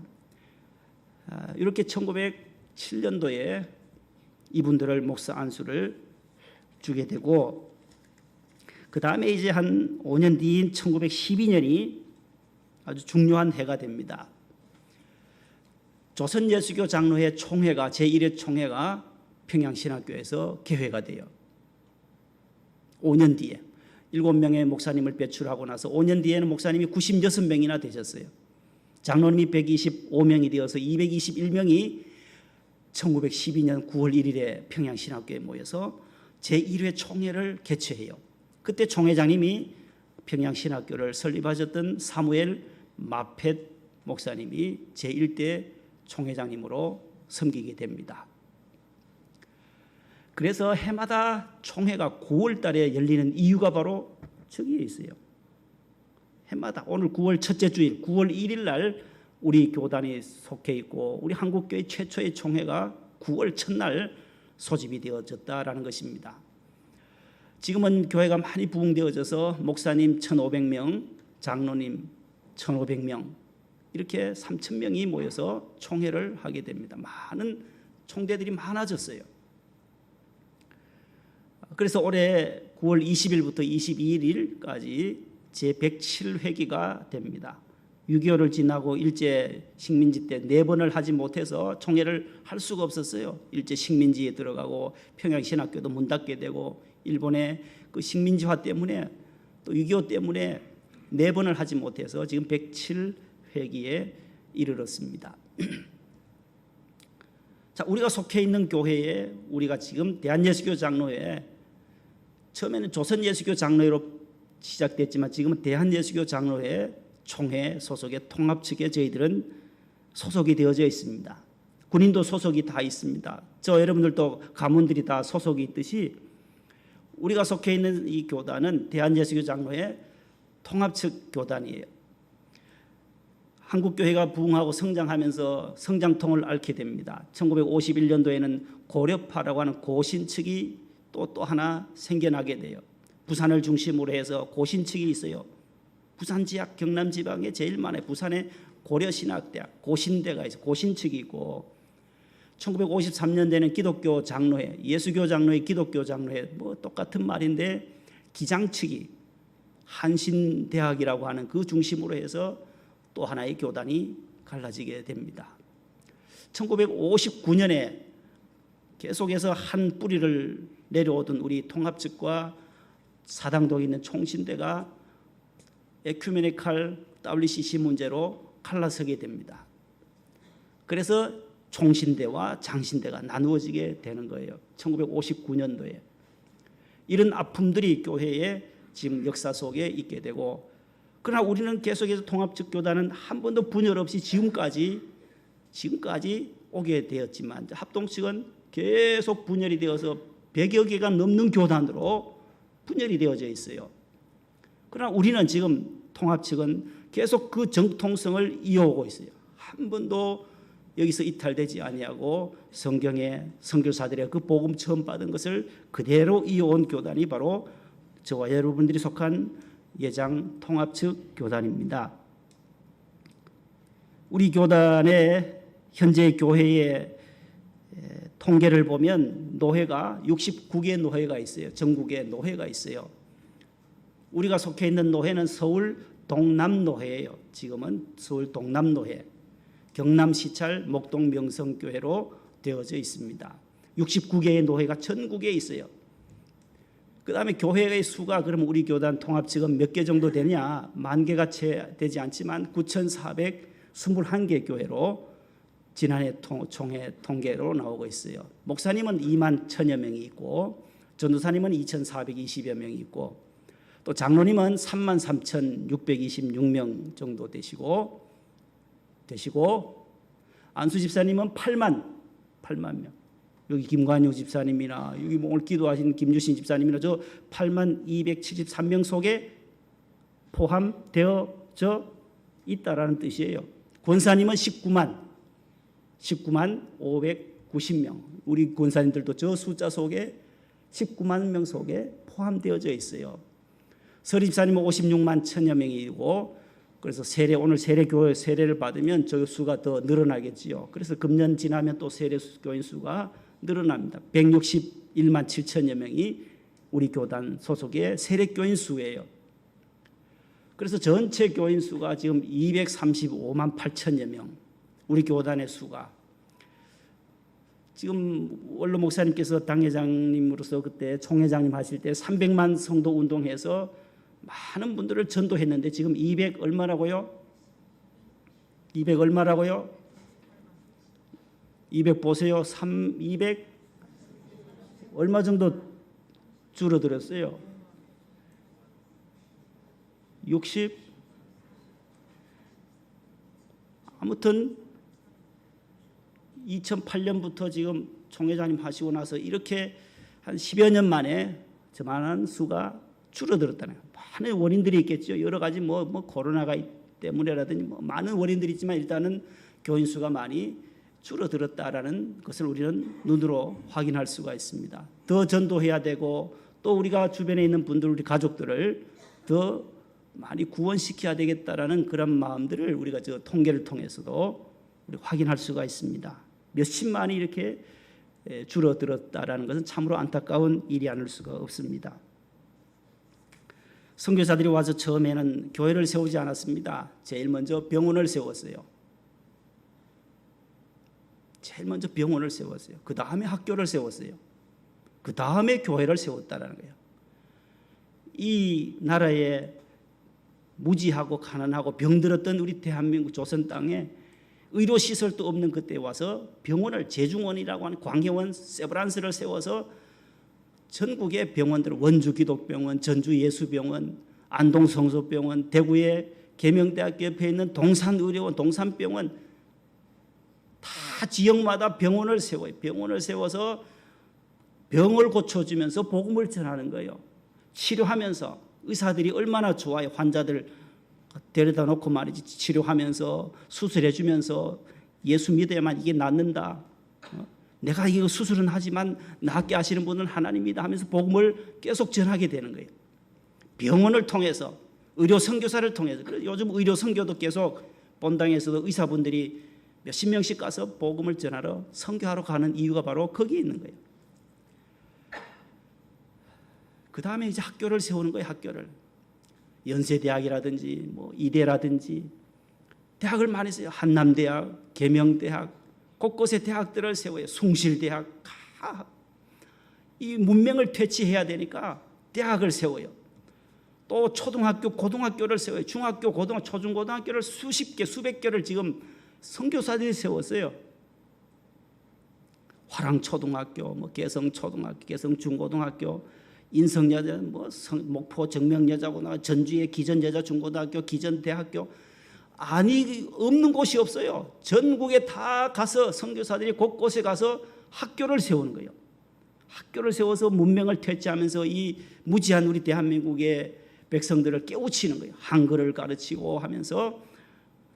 이렇게 1907년도에 이분들을 목사 안수를 주게 되고 그 다음에 이제 한 5년 뒤인 1912년이 아주 중요한 해가 됩니다. 조선예수교 장로회 총회가 제1회 총회가 평양신학교에서 개회가 돼요. 5년 뒤에 7명의 목사님을 배출하고 나서 5년 뒤에는 목사님이 96명이나 되셨어요. 장로님이 125명이 되어서 221명이 1912년 9월 1일에 평양신학교에 모여서 제1회 총회를 개최해요. 그때 총회장님이 평양신학교를 설립하셨던 사무엘 마펫 목사님이 제1대 총회장님으로 섬기게 됩니다. 그래서 해마다 총회가 9월 달에 열리는 이유가 바로 저기에 있어요. 해마다 오늘 9월 첫째 주일 9월 1일 날 우리 교단이 속해 있고 우리 한국교회 최초의 총회가 9월 첫날 소집이 되어졌다라는 것입니다. 지금은 교회가 많이 부흥되어져서 목사님 1,500명, 장로님 1,500명 이렇게 3,000명이 모여서 총회를 하게 됩니다. 많은 총대들이 많아졌어요. 그래서 올해 9월 20일부터 22일까지 제107회기가 됩니다. 6.25를 지나고 일제 식민지 때 4번을 하지 못해서 총회를 할 수가 없었어요. 일제 식민지에 들어가고 평양신학교도 문 닫게 되고 일본의 그 식민지화 때문에 또 6.25 때문에 4번을 하지 못해서 지금 107회기에 이르렀습니다. 자, 우리가 속해 있는 교회에 우리가 지금 대한예수교 장로회, 처음에는 조선예수교 장로회로 시작됐지만 지금은 대한예수교 장로회 총회 소속의 통합 측에 저희들은 소속이 되어져 있습니다. 군인도 소속이 다 있습니다. 저 여러분들도 가문들이 다 소속이 있듯이 우리가 속해 있는 이 교단은 대한예수교 장로회 통합 측 교단이에요. 한국교회가 부흥하고 성장하면서 성장통을 앓게 됩니다. 1951년도에는 고려파라고 하는 고신측이 또 하나 생겨나게 돼요. 부산을 중심으로 해서 고신측이 있어요. 부산지역 경남지방에 제일 많아요. 부산에 고려신학대학 고신대가 있어요. 고신측이 있고 1953년대에는 기독교 장로회, 예수교 장로회, 기독교 장로회 뭐 똑같은 말인데 기장측이 한신대학이라고 하는 그 중심으로 해서 또 하나의 교단이 갈라지게 됩니다. 1959년에 계속해서 한 뿌리를 내려오던 우리 통합측과 사당동에 있는 총신대가 에큐메니칼 WCC 문제로 갈라서게 됩니다. 그래서 총신대와 장신대가 나누어지게 되는 거예요. 1959년도에. 이런 아픔들이 교회의 지금 역사 속에 있게 되고, 그러나 우리는 계속해서 통합측 교단은 한 번도 분열 없이 지금까지 오게 되었지만 합동측은 계속 분열이 되어서 100여 개가 넘는 교단으로 분열이 되어져 있어요. 그러나 우리는 지금 통합측은 계속 그 정통성을 이어오고 있어요. 한 번도 여기서 이탈되지 아니하고 성경의 선교사들의 그 복음 처음 받은 것을 그대로 이어온 교단이 바로 저와 여러분들이 속한 예장 통합측 교단입니다. 우리 교단의 현재 교회의 통계를 보면 노회가 69개 노회가 있어요. 전국에 노회가 있어요. 우리가 속해 있는 노회는 서울 동남노회예요. 지금은 서울 동남노회, 경남시찰 목동명성교회로 되어져 있습니다. 69개의 노회가 전국에 있어요. 그 다음에 교회의 수가 그럼 우리 교단 통합측은 몇 개 정도 되냐? 10,000개가 채 되지 않지만 9,421개 교회로 지난해 총회 통계로 나오고 있어요. 목사님은 21,000여 명이 있고 전도사님은 2,420여 명이 있고 또 장로님은 33,626명 정도 되시고 안수 집사님은 8만 명. 여기 김관효 집사님이나 여기 오늘 기도하신 김유신 집사님이나 저 8273명 속에 포함되어져 있다라는 뜻이에요. 권사님은 19만 590명. 우리 권사님들도 저 숫자 속에 19만 명 속에 포함되어져 있어요. 서립사님은 56만 1,000여 명이고 그래서 오늘 세례교회 세례를 받으면 저 수가 더 늘어나겠지요. 그래서 금년 지나면 또 세례교인 수가 늘어납니다. 161만 7천여 명이 우리 교단 소속의 세례교인 수예요. 그래서 전체 교인 수가 지금 235만 8천여 명. 우리 교단의 수가. 지금 원로 목사님께서 당회장님으로서 그때 총회장님 하실 때 300만 성도 운동해서 많은 분들을 전도했는데 지금 200 얼마라고요? 200 얼마라고요? 200 보세요. 200 얼마 정도 줄어들었어요? 60? 아무튼 2008년부터 지금 총회장님 하시고 나서 이렇게 한 10여 년 만에 저만한 수가 줄어들었다는 거예요. 많은 원인들이 있겠죠. 여러 가지 뭐 코로나가 때문에라든지 많은 원인들이 있지만 일단은 교인 수가 많이 줄어들었다라는 것을 우리는 눈으로 확인할 수가 있습니다. 더 전도해야 되고 또 우리가 주변에 있는 분들, 우리 가족들을 더 많이 구원시켜야 되겠다라는 그런 마음들을 우리가 저 통계를 통해서도 우리 확인할 수가 있습니다. 몇십만이 이렇게 줄어들었다라는 것은 참으로 안타까운 일이 아닐 수가 없습니다. 선교사들이 와서 처음에는 교회를 세우지 않았습니다. 제일 먼저 병원을 세웠어요. 제일 먼저 병원을 세웠어요. 그 다음에 학교를 세웠어요. 그 다음에 교회를 세웠다는 거예요. 이 나라에 무지하고 가난하고 병들었던 우리 대한민국 조선 땅에 의료시설도 없는 그때 와서 병원을, 제중원이라고 하는 광해원 세브란스를 세워서 전국의 병원들, 원주기독병원, 전주예수병원, 안동성소병원, 대구의 계명대학교 옆에 있는 동산의료원, 동산병원, 다 지역마다 병원을 세워요. 병원을 세워서 병을 고쳐주면서 복음을 전하는 거예요. 치료하면서 의사들이 얼마나 좋아요. 환자들 데려다 놓고 말이지, 치료하면서 수술해 주면서 예수 믿어야만 이게 낫는다. 내가 이거 수술은 하지만 낫게 하시는 분은 하나님이다 하면서 복음을 계속 전하게 되는 거예요. 병원을 통해서, 의료 선교사를 통해서. 그래서 요즘 의료 선교도 계속 본당에서도 의사분들이 몇십 명씩 가서 복음을 전하러 선교하러 가는 이유가 바로 거기에 있는 거예요. 그 다음에 이제 학교를 세우는 거예요. 학교를. 연세대학이라든지 뭐 이대라든지 대학을 많이 세워요. 한남대학, 계명대학, 곳곳에 대학들을 세워요. 숭실대학. 이 문명을 퇴치해야 되니까 대학을 세워요. 또 초등학교, 고등학교를 세워요. 중학교, 고등학교, 초중고등학교를 수십 개, 수백 개를 지금 선교사들이 세웠어요. 화랑초등학교, 뭐 개성초등학교, 개성중고등학교, 인성여자, 뭐 목포 정명여자고등학교, 전주의 기전여자중고등학교, 기전대학교, 아니 없는 곳이 없어요. 전국에 다 가서 선교사들이 곳곳에 가서 학교를 세우는 거예요. 학교를 세워서 문명을 퇴치하면서 이 무지한 우리 대한민국의 백성들을 깨우치는 거예요. 한글을 가르치고 하면서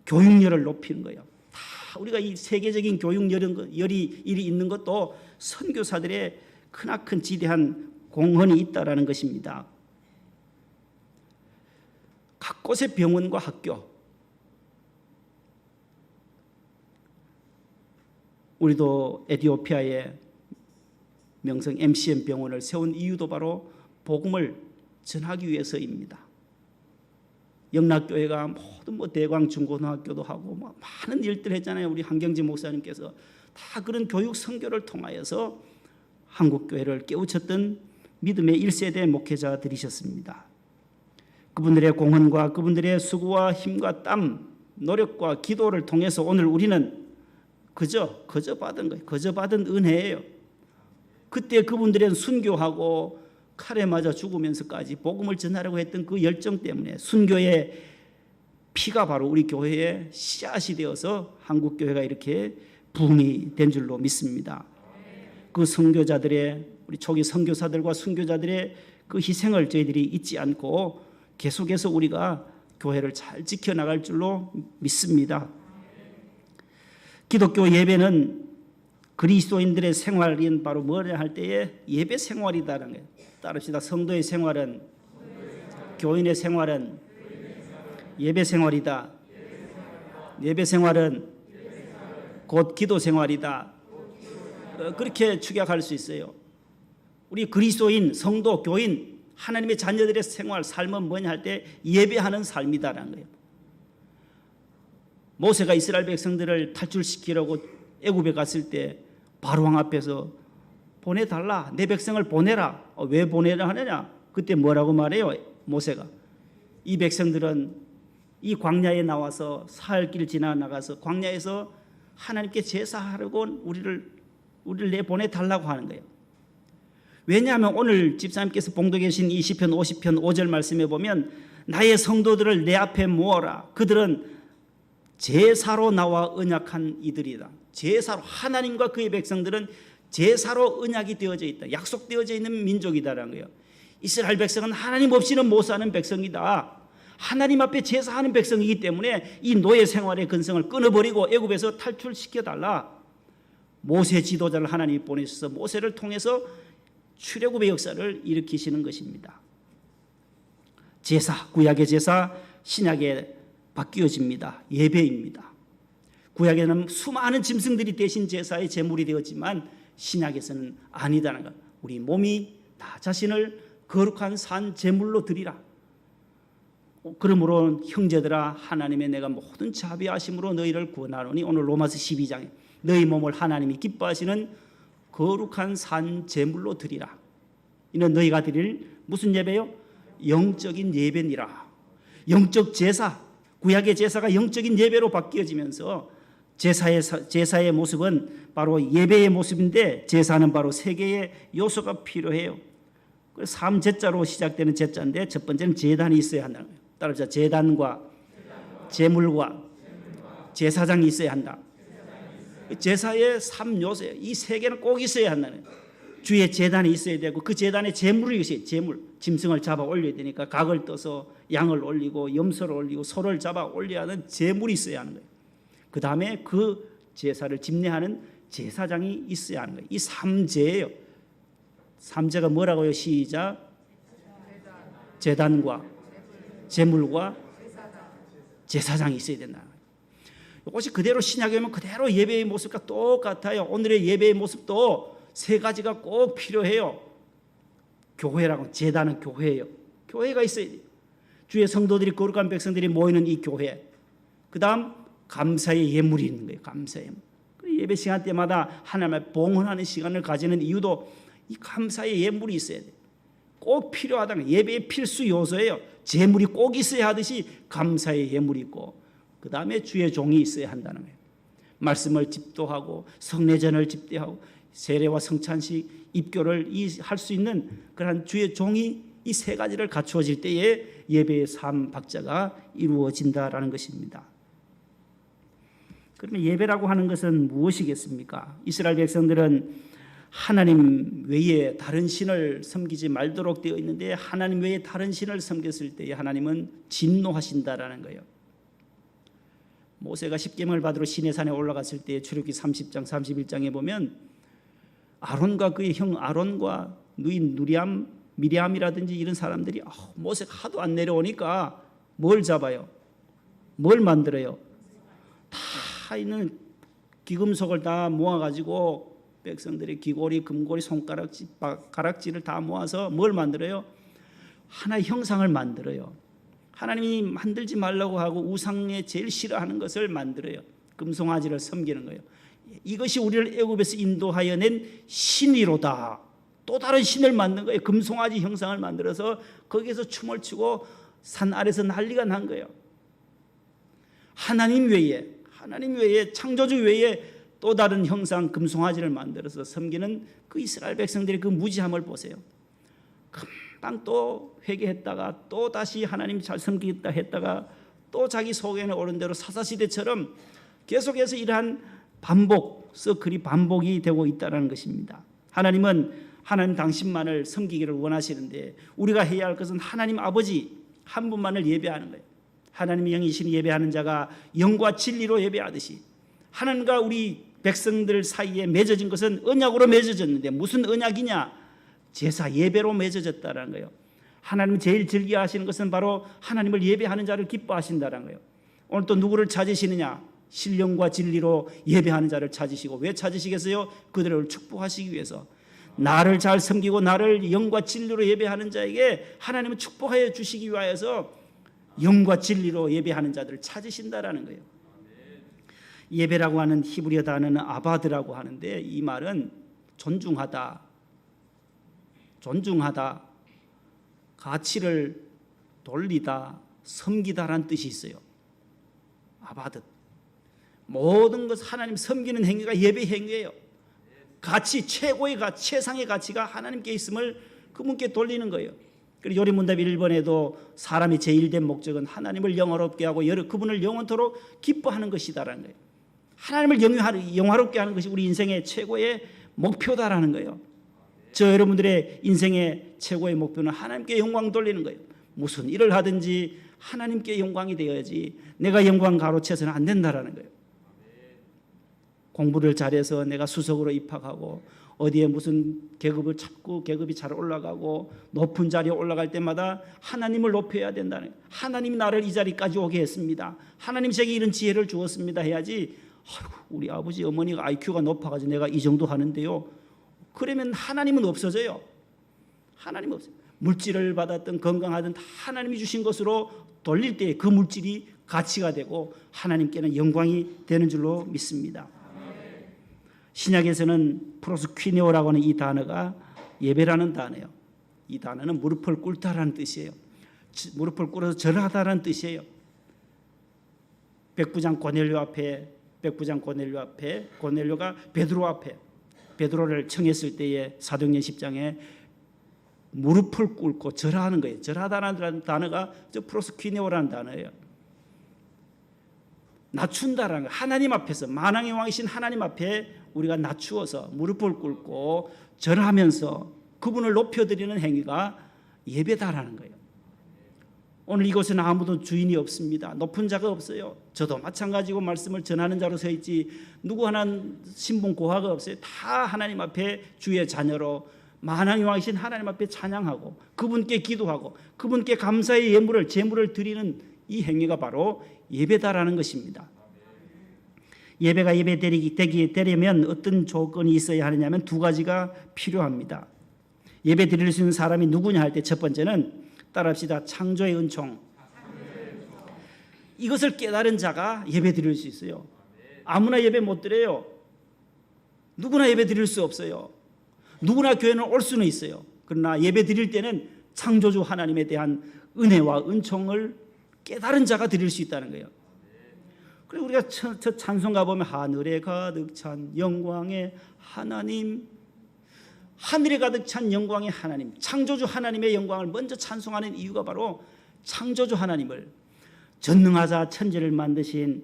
교육열을 높이는 거예요. 다 우리가 이 세계적인 교육열이 있는 것도 선교사들의 크나큰 지대한 공헌이 있다라는 것입니다. 각 곳의 병원과 학교, 우리도 에티오피아에 명성 MCM 병원을 세운 이유도 바로 복음을 전하기 위해서입니다. 영락교회가 모든 뭐 대광 중고등학교도 하고 뭐 많은 일들 했잖아요. 우리 한경지 목사님께서 다 그런 교육 선교를 통하여서 한국 교회를 깨우쳤던 믿음의 1세대 목회자들이셨습니다. 그분들의 공헌과 그분들의 수고와 힘과 땀, 노력과 기도를 통해서 오늘 우리는 그저 받은 거예요. 그저 받은 은혜예요. 그때 그분들은 순교하고 칼에 맞아 죽으면서까지 복음을 전하려고 했던 그 열정 때문에 순교의 피가 바로 우리 교회의 씨앗이 되어서 한국 교회가 이렇게 부흥이 된 줄로 믿습니다. 그 선교자들의, 우리 초기 선교사들과 순교자들의 그 희생을 저희들이 잊지 않고 계속해서 우리가 교회를 잘 지켜나갈 줄로 믿습니다. 기독교 예배는 그리스도인들의 생활인 바로 뭐냐 할 때에 예배 생활이다라는 거예요. 따릅시다. 성도의 생활은, 교인의 생활은 예배 생활이다. 예배 생활은 곧 기도 생활이다. 그렇게 축약할 수 있어요. 우리 그리스도인, 성도, 교인, 하나님의 자녀들의 생활, 삶은 뭐냐 할 때 예배하는 삶이다라는 거예요. 모세가 이스라엘 백성들을 탈출시키려고 애굽에 갔을 때 바로왕 앞에서 보내달라, 내 백성을 보내라. 왜 보내라 하느냐? 그때 뭐라고 말해요? 모세가 이 백성들은 이 광야에 나와서 사흘길 지나 나가서 광야에서 하나님께 제사하려고 우리를 내보내달라고 하는 거예요. 왜냐하면 오늘 집사님께서 봉독해 계신 이 시편 50편 5절 말씀에 보면 나의 성도들을 내 앞에 모아라. 그들은 제사로 나와 언약한 이들이다. 제사로, 하나님과 그의 백성들은 제사로 언약이 되어져 있다. 약속되어져 있는 민족이다라는 거예요. 이스라엘 백성은 하나님 없이는 못 사는 백성이다. 하나님 앞에 제사하는 백성이기 때문에 이 노예 생활의 근성을 끊어버리고 애굽에서 탈출시켜달라. 모세 지도자를 하나님이 보내셔서 모세를 통해서 출애굽의 역사를 일으키시는 것입니다. 제사, 구약의 제사, 신약에 바뀌어집니다. 예배입니다. 구약에는 수많은 짐승들이 대신 제사의 제물이 되었지만 신약에서는 아니다는 것. 우리 몸이 나 자신을 거룩한 산 제물로 드리라. 그러므로 형제들아 하나님의 내가 모든 자비하심으로 너희를 구원하노니 오늘 로마서 12장에 너희 몸을 하나님이 기뻐하시는 거룩한 산 제물로 드리라. 이는 너희가 드릴 무슨 예배요? 영적인 예배니라. 영적 제사, 구약의 제사가 영적인 예배로 바뀌어지면서 제사의 모습은 바로 예배의 모습인데 제사는 바로 세 개의 요소가 필요해요. 그래서 3제자로 시작되는 제자인데 첫 번째는 제단이 있어야 한다는 거예요. 따라서 제단과 제물과 제사장이 있어야 한다. 제사의 3요소예요. 이 세 개는 꼭 있어야 한다는 거예요. 주의 제단이 있어야 되고 그 제단에 제물이 있어요. 제물, 짐승을 잡아 올려야 되니까 각을 떠서 양을 올리고 염소를 올리고 소를 잡아 올려야 하는 제물이 있어야 하는 거예요. 그 다음에 그 제사를 집례하는 제사장이 있어야 하는 거예요. 이 3제예요. 3제가 뭐라고요? 시작. 제단과 제물과 제사장이 있어야 된다. 이것이 그대로 신약에 오면 그대로 예배의 모습과 똑같아요. 오늘의 예배의 모습도 세 가지가 꼭 필요해요. 교회라고, 제단은 교회예요. 교회가 있어야 돼요. 주의 성도들이, 거룩한 백성들이 모이는 이 교회. 그 다음 감사의 예물이 있는 거예요. 감사의 예물. 예배 시간 때마다 하나님을 봉헌하는 시간을 가지는 이유도 이 감사의 예물이 있어야 돼요. 꼭 필요하다는 거예요. 예배의 필수 요소예요. 제물이 꼭 있어야 하듯이 감사의 예물이 있고 그 다음에 주의 종이 있어야 한다는 거예요. 말씀을 집도하고 성례전을 집대하고 세례와 성찬식, 입교를 할 수 있는 그러한 주의 종이 이 세 가지를 갖추어질 때에 예배의 3박자가 이루어진다라는 것입니다. 그러면 예배라고 하는 것은 무엇이겠습니까? 이스라엘 백성들은 하나님 외에 다른 신을 섬기지 말도록 되어 있는데 하나님 외에 다른 신을 섬겼을 때에 하나님은 진노하신다라는 거예요. 모세가 십계명을 받으러 시내산에 올라갔을 때 출애굽기 30장 31장에 보면 아론과 그의 형 아론과 누인 미리암이라든지 이런 사람들이 모세가 하도 안 내려오니까 뭘 잡아요? 뭘 만들어요? 다 있는 기금속을 다 모아가지고 백성들의 귀고리, 금고리, 가락지를 다 모아서 뭘 만들어요? 하나의 형상을 만들어요. 하나님이 만들지 말라고 하고 우상에 제일 싫어하는 것을 만들어요. 금송아지를 섬기는 거예요. 이것이 우리를 애굽에서 인도하여 낸 신이로다. 또 다른 신을 만든 거예요. 금송아지 형상을 만들어서 거기에서 춤을 추고 산 아래서 난리가 난 거예요. 하나님 외에 창조주 외에 또 다른 형상 금송아지를 만들어서 섬기는 그 이스라엘 백성들의 그 무지함을 보세요. 금방 또 회개했다가 또 다시 하나님 잘 섬기겠다 했다가 또 자기 속에는 오른 대로 사사시대처럼 계속해서 이러한 서클이 반복이 되고 있다는 것입니다. 하나님은 하나님 당신만을 섬기기를 원하시는데 우리가 해야 할 것은 하나님 아버지 한 분만을 예배하는 거예요. 하나님의 영이신 예배하는 자가 영과 진리로 예배하듯이 하나님과 우리 백성들 사이에 맺어진 것은 언약으로 맺어졌는데 무슨 언약이냐? 제사 예배로 맺어졌다는 거예요. 하나님 제일 즐겨하시는 것은 바로 하나님을 예배하는 자를 기뻐하신다는 거예요. 오늘 또 누구를 찾으시느냐? 신령과 진리로 예배하는 자를 찾으시고 왜 찾으시겠어요? 그들을 축복하시기 위해서. 나를 잘 섬기고 나를 영과 진리로 예배하는 자에게 하나님은 축복하여 주시기 위하여서 영과 진리로 예배하는 자들을 찾으신다라는 거예요. 예배라고 하는 히브리어 단어는 아바드라고 하는데 이 말은 존중하다, 가치를 돌리다, 섬기다라는 뜻이 있어요. 아바드. 모든 것 하나님 섬기는 행위가 예배 행위예요. 가치, 최고의 가치, 최상의 가치가 하나님께 있음을 그분께 돌리는 거예요. 그리고 요리문답 1번에도 사람이 제일된 목적은 하나님을 영화롭게 하고 그분을 영원토록 기뻐하는 것이다라는 거예요. 하나님을 영화롭게 하는 것이 우리 인생의 최고의 목표다라는 거예요. 저 여러분들의 인생의 최고의 목표는 하나님께 영광 돌리는 거예요. 무슨 일을 하든지 하나님께 영광이 되어야지 내가 영광 가로채서는 안 된다라는 거예요. 공부를 잘해서 내가 수석으로 입학하고 어디에 무슨 계급을 찾고 계급이 잘 올라가고 높은 자리에 올라갈 때마다 하나님을 높여야 된다는 거예요. 하나님이 나를 이 자리까지 오게 했습니다. 하나님 제게 이런 지혜를 주었습니다 해야지 우리 아버지 어머니가 IQ가 높아가지고 내가 이 정도 하는데요. 그러면 하나님은 없어져요. 하나님 없어요. 물질을 받았든 건강하든 다 하나님이 주신 것으로 돌릴 때 그 물질이 가치가 되고 하나님께는 영광이 되는 줄로 믿습니다. 신약에서는 프로스퀴네오라고 하는 이 단어가 예배라는 단어예요. 이 단어는 무릎을 꿇다라는 뜻이에요. 무릎을 꿇어서 절하다라는 뜻이에요. 백부장 고넬료 앞에 고넬료가 베드로 앞에 베드로를 청했을 때에 사도행전 10장에 무릎을 꿇고 절하는 거예요. 절하다라는 단어가 저 프로스퀴네오라는 단어예요. 낮춘다라는 거. 하나님 앞에서 만왕의 왕이신 하나님 앞에 우리가 낮추어서 무릎을 꿇고 절하면서 그분을 높여드리는 행위가 예배다라는 거예요. 오늘 이곳에는 아무도 주인이 없습니다. 높은 자가 없어요. 저도 마찬가지고 말씀을 전하는 자로 서 있지 누구 하나 신분 고하가 없어요. 다 하나님 앞에 주의 자녀로 만왕의 왕이신 하나님 앞에 찬양하고 그분께 기도하고 그분께 감사의 제물을 드리는 이 행위가 바로 예배다라는 것입니다. 예배가 되려면 어떤 조건이 있어야 하느냐면 두 가지가 필요합니다. 예배 드릴 수 있는 사람이 누구냐 할 때 첫 번째는 따라합시다. 창조의 은총. 이것을 깨달은 자가 예배 드릴 수 있어요. 아무나 예배 못 드려요. 누구나 예배 드릴 수 없어요. 누구나 교회는 올 수는 있어요. 그러나 예배 드릴 때는 창조주 하나님에 대한 은혜와 은총을 깨달은 자가 드릴 수 있다는 거예요. 그리고 우리가 저 찬송가 보면 하늘에 가득 찬 영광의 하나님, 하늘에 가득 찬 영광의 하나님, 창조주 하나님의 영광을 먼저 찬송하는 이유가 바로 창조주 하나님을, 전능하사 천지를 만드신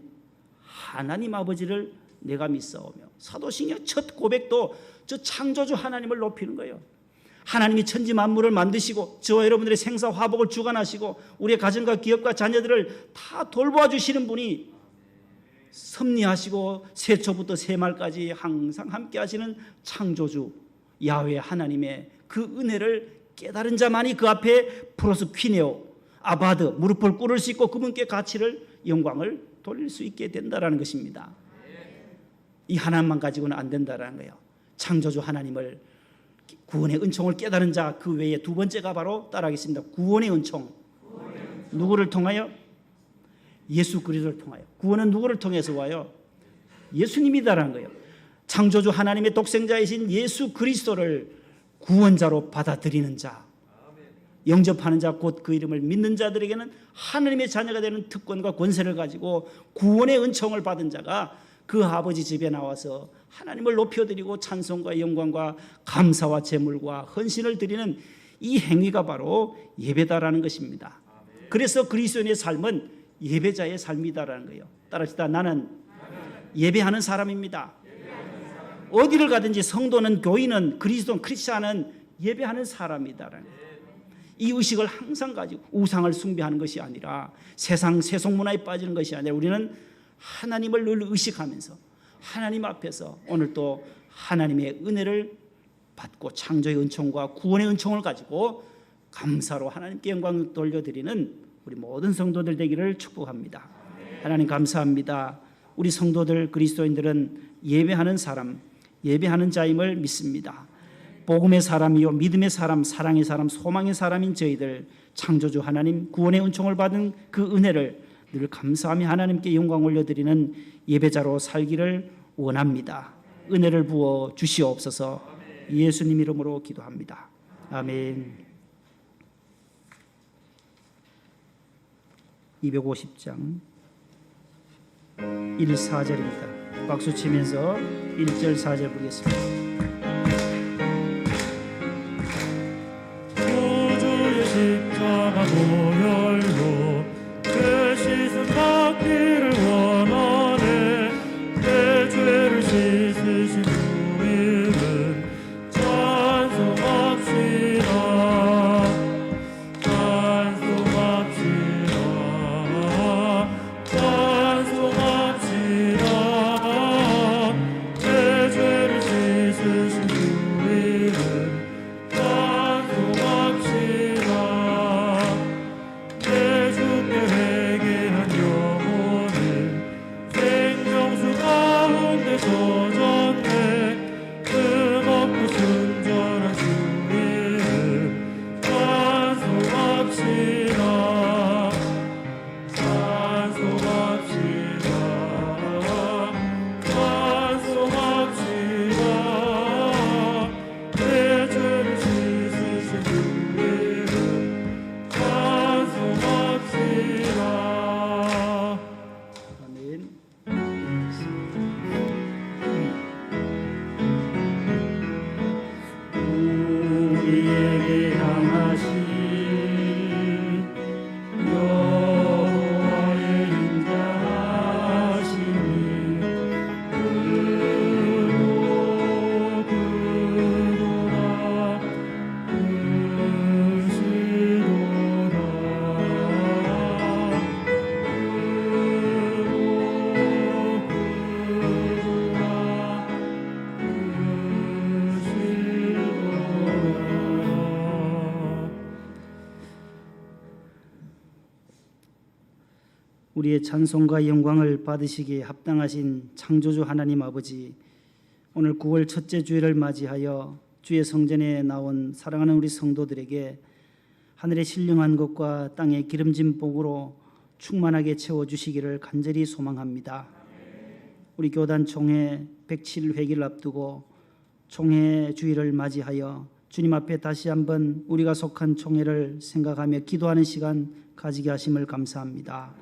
하나님 아버지를 내가 믿사오며, 사도신경 첫 고백도 저 창조주 하나님을 높이는 거예요. 하나님이 천지 만물을 만드시고 저와 여러분들의 생사 화복을 주관하시고 우리의 가정과 기업과 자녀들을 다 돌보아 주시는 분이 섭리하시고 세초부터 세말까지 항상 함께 하시는 창조주 야훼 하나님의 그 은혜를 깨달은 자만이 그 앞에 프로스퀴네오 아바드 무릎을 꿇을 수 있고 그분께 가치를 영광을 돌릴 수 있게 된다라는 것입니다. 이 하나만 가지고는 안 된다라는 거예요. 창조주 하나님을, 구원의 은총을 깨달은 자, 그 외에 두 번째가 바로 따라하겠습니다. 구원의 은총. 누구를 통하여? 예수 그리스도를 통하여. 구원은 누구를 통해서 와요? 예수님이다라는 거예요. 창조주 하나님의 독생자이신 예수 그리스도를 구원자로 받아들이는 자, 영접하는 자, 곧 그 이름을 믿는 자들에게는 하나님의 자녀가 되는 특권과 권세를 가지고 구원의 은총을 받은 자가 그 아버지 집에 나와서 하나님을 높여드리고 찬송과 영광과 감사와 제물과 헌신을 드리는 이 행위가 바로 예배다라는 것입니다. 그래서 그리스도인의 삶은 예배자의 삶이다라는 거예요. 따라합시다. 나는 예배하는 사람입니다. 어디를 가든지 성도는, 교인은, 그리스도는, 크리스찬은 예배하는 사람이다라는 거예요. 이 의식을 항상 가지고 우상을 숭배하는 것이 아니라 세상 세속문화에 빠지는 것이 아니라 우리는 하나님을 늘 의식하면서 하나님 앞에서 오늘 또 하나님의 은혜를 받고 창조의 은총과 구원의 은총을 가지고 감사로 하나님께 영광을 돌려드리는 우리 모든 성도들 되기를 축복합니다. 하나님 감사합니다. 우리 성도들 그리스도인들은 예배하는 사람, 예배하는 자임을 믿습니다. 복음의 사람이요 믿음의 사람, 사랑의 사람, 소망의 사람인 저희들 창조주 하나님 구원의 은총을 받은 그 은혜를 늘 감사하며 하나님께 영광 올려드리는 예배자로 살기를 원합니다. 은혜를 부어 주시옵소서. 예수님 이름으로 기도합니다. 아멘. 250장 1, 4절입니다. 박수 치면서 1절 4절 부르겠습니다. 구주의 십자가 보혈로 그 씻음 받기를 원하네. 내 죄를 씻으신 주 이름 찬송합시다. 찬송합시다. 찬송합시다. 내 죄를 씻으신 주 이름 찬송합시다. 내 우리의 찬송과 영광을 받으시기에 합당하신 창조주 하나님 아버지, 오늘 9월 첫째 주일을 맞이하여 주의 성전에 나온 사랑하는 우리 성도들에게 하늘의 신령한 것과 땅의 기름진 복으로 충만하게 채워주시기를 간절히 소망합니다. 우리 교단 총회 107회기를 앞두고 총회 주일을 맞이하여 주님 앞에 다시 한번 우리가 속한 총회를 생각하며 기도하는 시간 가지게 하심을 감사합니다.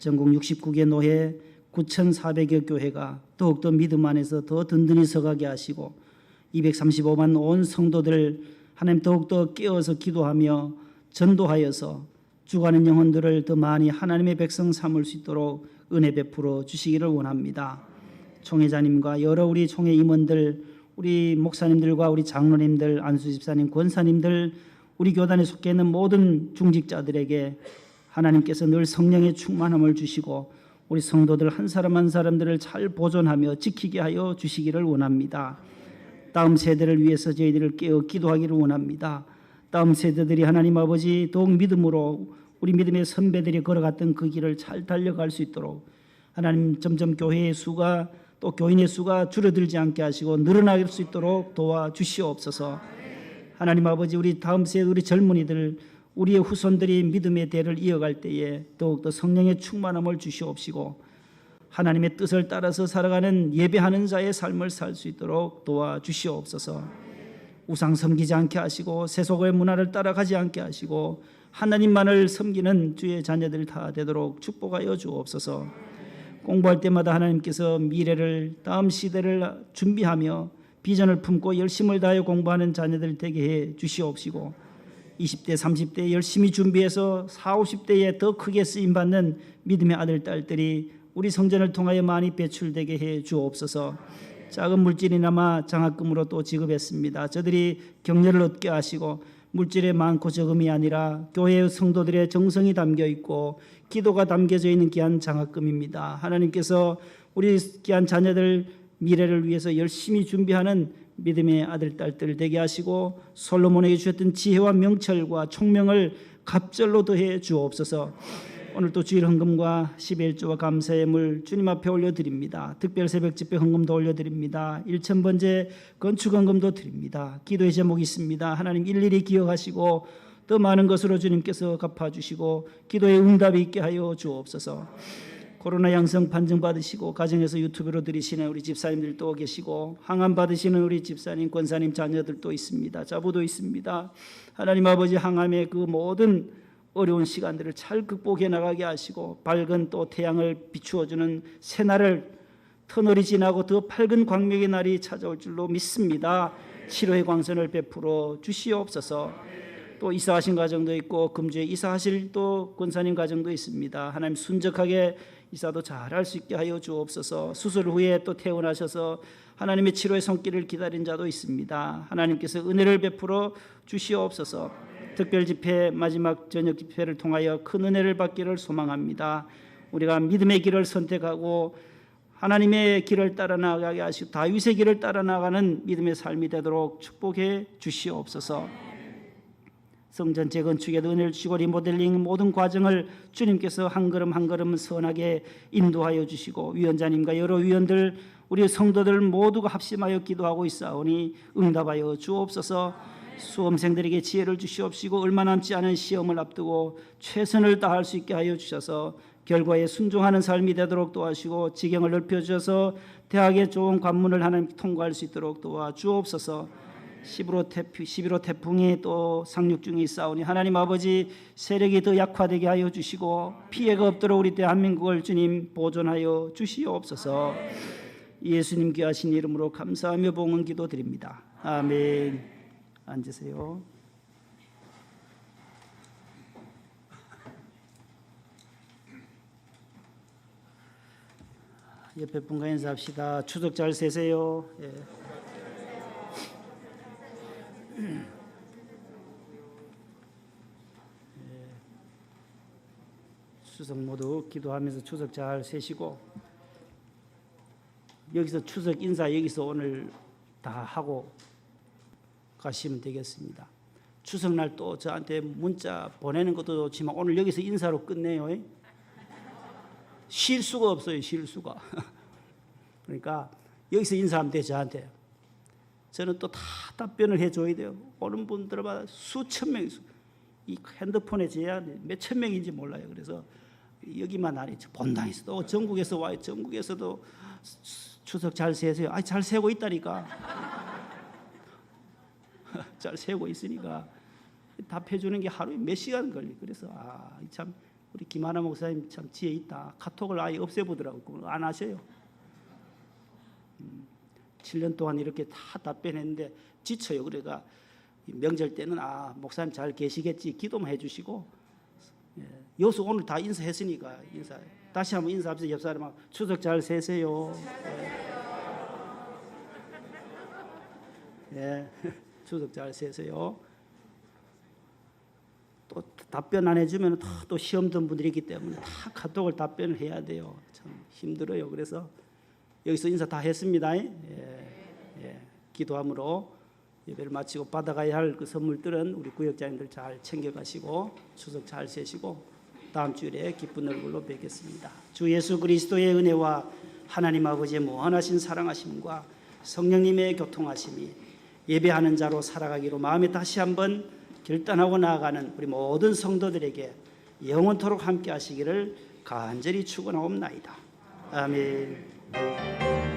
전국 69개 노회 9,400여 교회가 더욱더 믿음 안에서 더 든든히 서가게 하시고 235만 온 성도들 하나님 더욱더 깨어서 기도하며 전도하여서 죽어가는 영혼들을 더 많이 하나님의 백성 삼을 수 있도록 은혜 베풀어 주시기를 원합니다. 총회자님과 여러 우리 총회 임원들, 우리 목사님들과 우리 장로님들, 안수집사님, 권사님들, 우리 교단에 속해 있는 모든 중직자들에게 하나님께서 늘 성령의 충만함을 주시고 우리 성도들 한 사람 한 사람들을 잘 보존하며 지키게 하여 주시기를 원합니다. 다음 세대를 위해서 저희들을 깨어 기도하기를 원합니다. 다음 세대들이 하나님 아버지 더욱 믿음으로 우리 믿음의 선배들이 걸어갔던 그 길을 잘 달려갈 수 있도록 하나님 점점 교회의 수가 또 교인의 수가 줄어들지 않게 하시고 늘어날 수 있도록 도와주시옵소서. 하나님 아버지, 우리 다음 세대 우리 젊은이들, 우리의 후손들이 믿음의 대를 이어갈 때에 더욱더 성령의 충만함을 주시옵시고 하나님의 뜻을 따라서 살아가는 예배하는 자의 삶을 살 수 있도록 도와주시옵소서. 우상 섬기지 않게 하시고 세속의 문화를 따라가지 않게 하시고 하나님만을 섬기는 주의 자녀들 다 되도록 축복하여 주옵소서. 공부할 때마다 하나님께서 미래를, 다음 시대를 준비하며 비전을 품고 열심을 다하여 공부하는 자녀들 되게 해 주시옵시고 20대, 30대 열심히 준비해서 40, 50대에 더 크게 쓰임받는 믿음의 아들, 딸들이 우리 성전을 통하여 많이 배출되게 해 주옵소서. 작은 물질이나마 장학금으로 또 지급했습니다. 저들이 격려를 얻게 하시고 물질에 많고 적음이 아니라 교회의 성도들의 정성이 담겨 있고 기도가 담겨져 있는 귀한 장학금입니다. 하나님께서 우리 귀한 자녀들 미래를 위해서 열심히 준비하는 믿음의 아들, 딸들 되게 하시고 솔로몬에게 주셨던 지혜와 명철과 총명을 갑절로 더해 주옵소서. 오늘 또 주일 헌금과 11조와 감사의 물 주님 앞에 올려드립니다. 특별 새벽 집회 헌금도 올려드립니다. 1,000번째 건축 헌금도 드립니다. 기도의 제목이 있습니다. 하나님 일일이 기억하시고 더 많은 것으로 주님께서 갚아주시고 기도의 응답이 있게 하여 주옵소서. 코로나 양성 판정 받으시고 가정에서 유튜브로 들으시는 우리 집사님들도 계시고 항암 받으시는 우리 집사님, 권사님 자녀들도 있습니다. 자부도 있습니다. 하나님 아버지, 항암의 그 모든 어려운 시간들을 잘 극복해 나가게 하시고 밝은 또 태양을 비추어주는 새날을 터널이 지나고 더 밝은 광명의 날이 찾아올 줄로 믿습니다. 치료의 광선을 베풀어 주시옵소서. 또 이사하신 가정도 있고 금주에 이사하실 또 권사님 가정도 있습니다. 하나님 순적하게 이사도 잘할 수 있게 하여 주옵소서. 수술 후에 또 퇴원하셔서 하나님의 치료의 손길을 기다린 자도 있습니다. 하나님께서 은혜를 베풀어 주시옵소서. 특별 집회 마지막 저녁 집회를 통하여 큰 은혜를 받기를 소망합니다. 우리가 믿음의 길을 선택하고 하나님의 길을 따라 나가게 하시고 다윗의 길을 따라 나가는 믿음의 삶이 되도록 축복해 주시옵소서. 성전 재건축에도 은혜를 주시고 리모델링 모든 과정을 주님께서 한 걸음 한 걸음 선하게 인도하여 주시고 위원장님과 여러 위원들 우리 성도들 모두가 합심하여 기도하고 있사오니 응답하여 주옵소서. 수험생들에게 지혜를 주시옵시고 얼마 남지 않은 시험을 앞두고 최선을 다할 수 있게 하여 주셔서 결과에 순종하는 삶이 되도록 도와주시고 지경을 넓혀주셔서 대학의 좋은 관문을 하나님 통과할 수 있도록 도와주옵소서. 11호 태풍이 또 상륙 중에 있사오니 하나님 아버지 세력이 더 약화되게 하여 주시고 피해가 없도록 우리 대한민국을 주님 보존하여 주시옵소서. 예수님 귀하신 이름으로 감사하며 봉헌 기도드립니다. 아멘. 앉으세요. 옆에 분과 인사합시다. 추석 잘 세세요. 예. 추석 모두 기도하면서 추석 잘 세시고 여기서 추석 인사 여기서 오늘 다 하고 가시면 되겠습니다. 추석날 또 저한테 문자 보내는 것도 좋지만 오늘 여기서 인사로 끝내요. 쉴 수가 없어요. 쉴 수가. 그러니까 여기서 인사하면 돼 저한테. 저는 또 다 답변을 해줘야 돼요. 오는 분들마다 수천 명, 이 핸드폰에 제야 몇천 명인지 몰라요. 그래서 여기만 아니죠. 본당에서도 전국에서 와요. 전국에서도 추석 잘 세세요. 아니 잘 세고 있다니까. 잘 세고 있으니까 답해주는 게 하루에 몇 시간 걸리. 그래서 참 우리 김하나 목사님 참 지혜 있다. 카톡을 아예 없애보더라고요. 안 하셔요. 7년 동안 이렇게 다 답변했는데 지쳐요. 그러니까 명절 때는 목사님 잘 계시겠지 기도만 해주시고 여수 오늘 다 인사했으니까 인사 다시 한번 인사합시다. 옆 사람하고 추석 잘 세세요. 예, 추석 잘 세세요. 또 답변 안 해주면 또 시험 든 분들이 있기 때문에 다 카톡을 답변을 해야 돼요. 참 힘들어요. 그래서 여기서 인사 다 했습니다. 기도함으로 예배를 마치고 받아가야 할 그 선물들은 우리 구역장님들 잘 챙겨가시고 추석 잘 세시고 다음 주일에 기쁜 얼굴로 뵙겠습니다. 주 예수 그리스도의 은혜와 하나님 아버지의 무한하신 사랑하심과 성령님의 교통하심이 예배하는 자로 살아가기로 마음에 다시 한번 결단하고 나아가는 우리 모든 성도들에게 영원토록 함께 하시기를 간절히 축원하옵나이다. 아멘.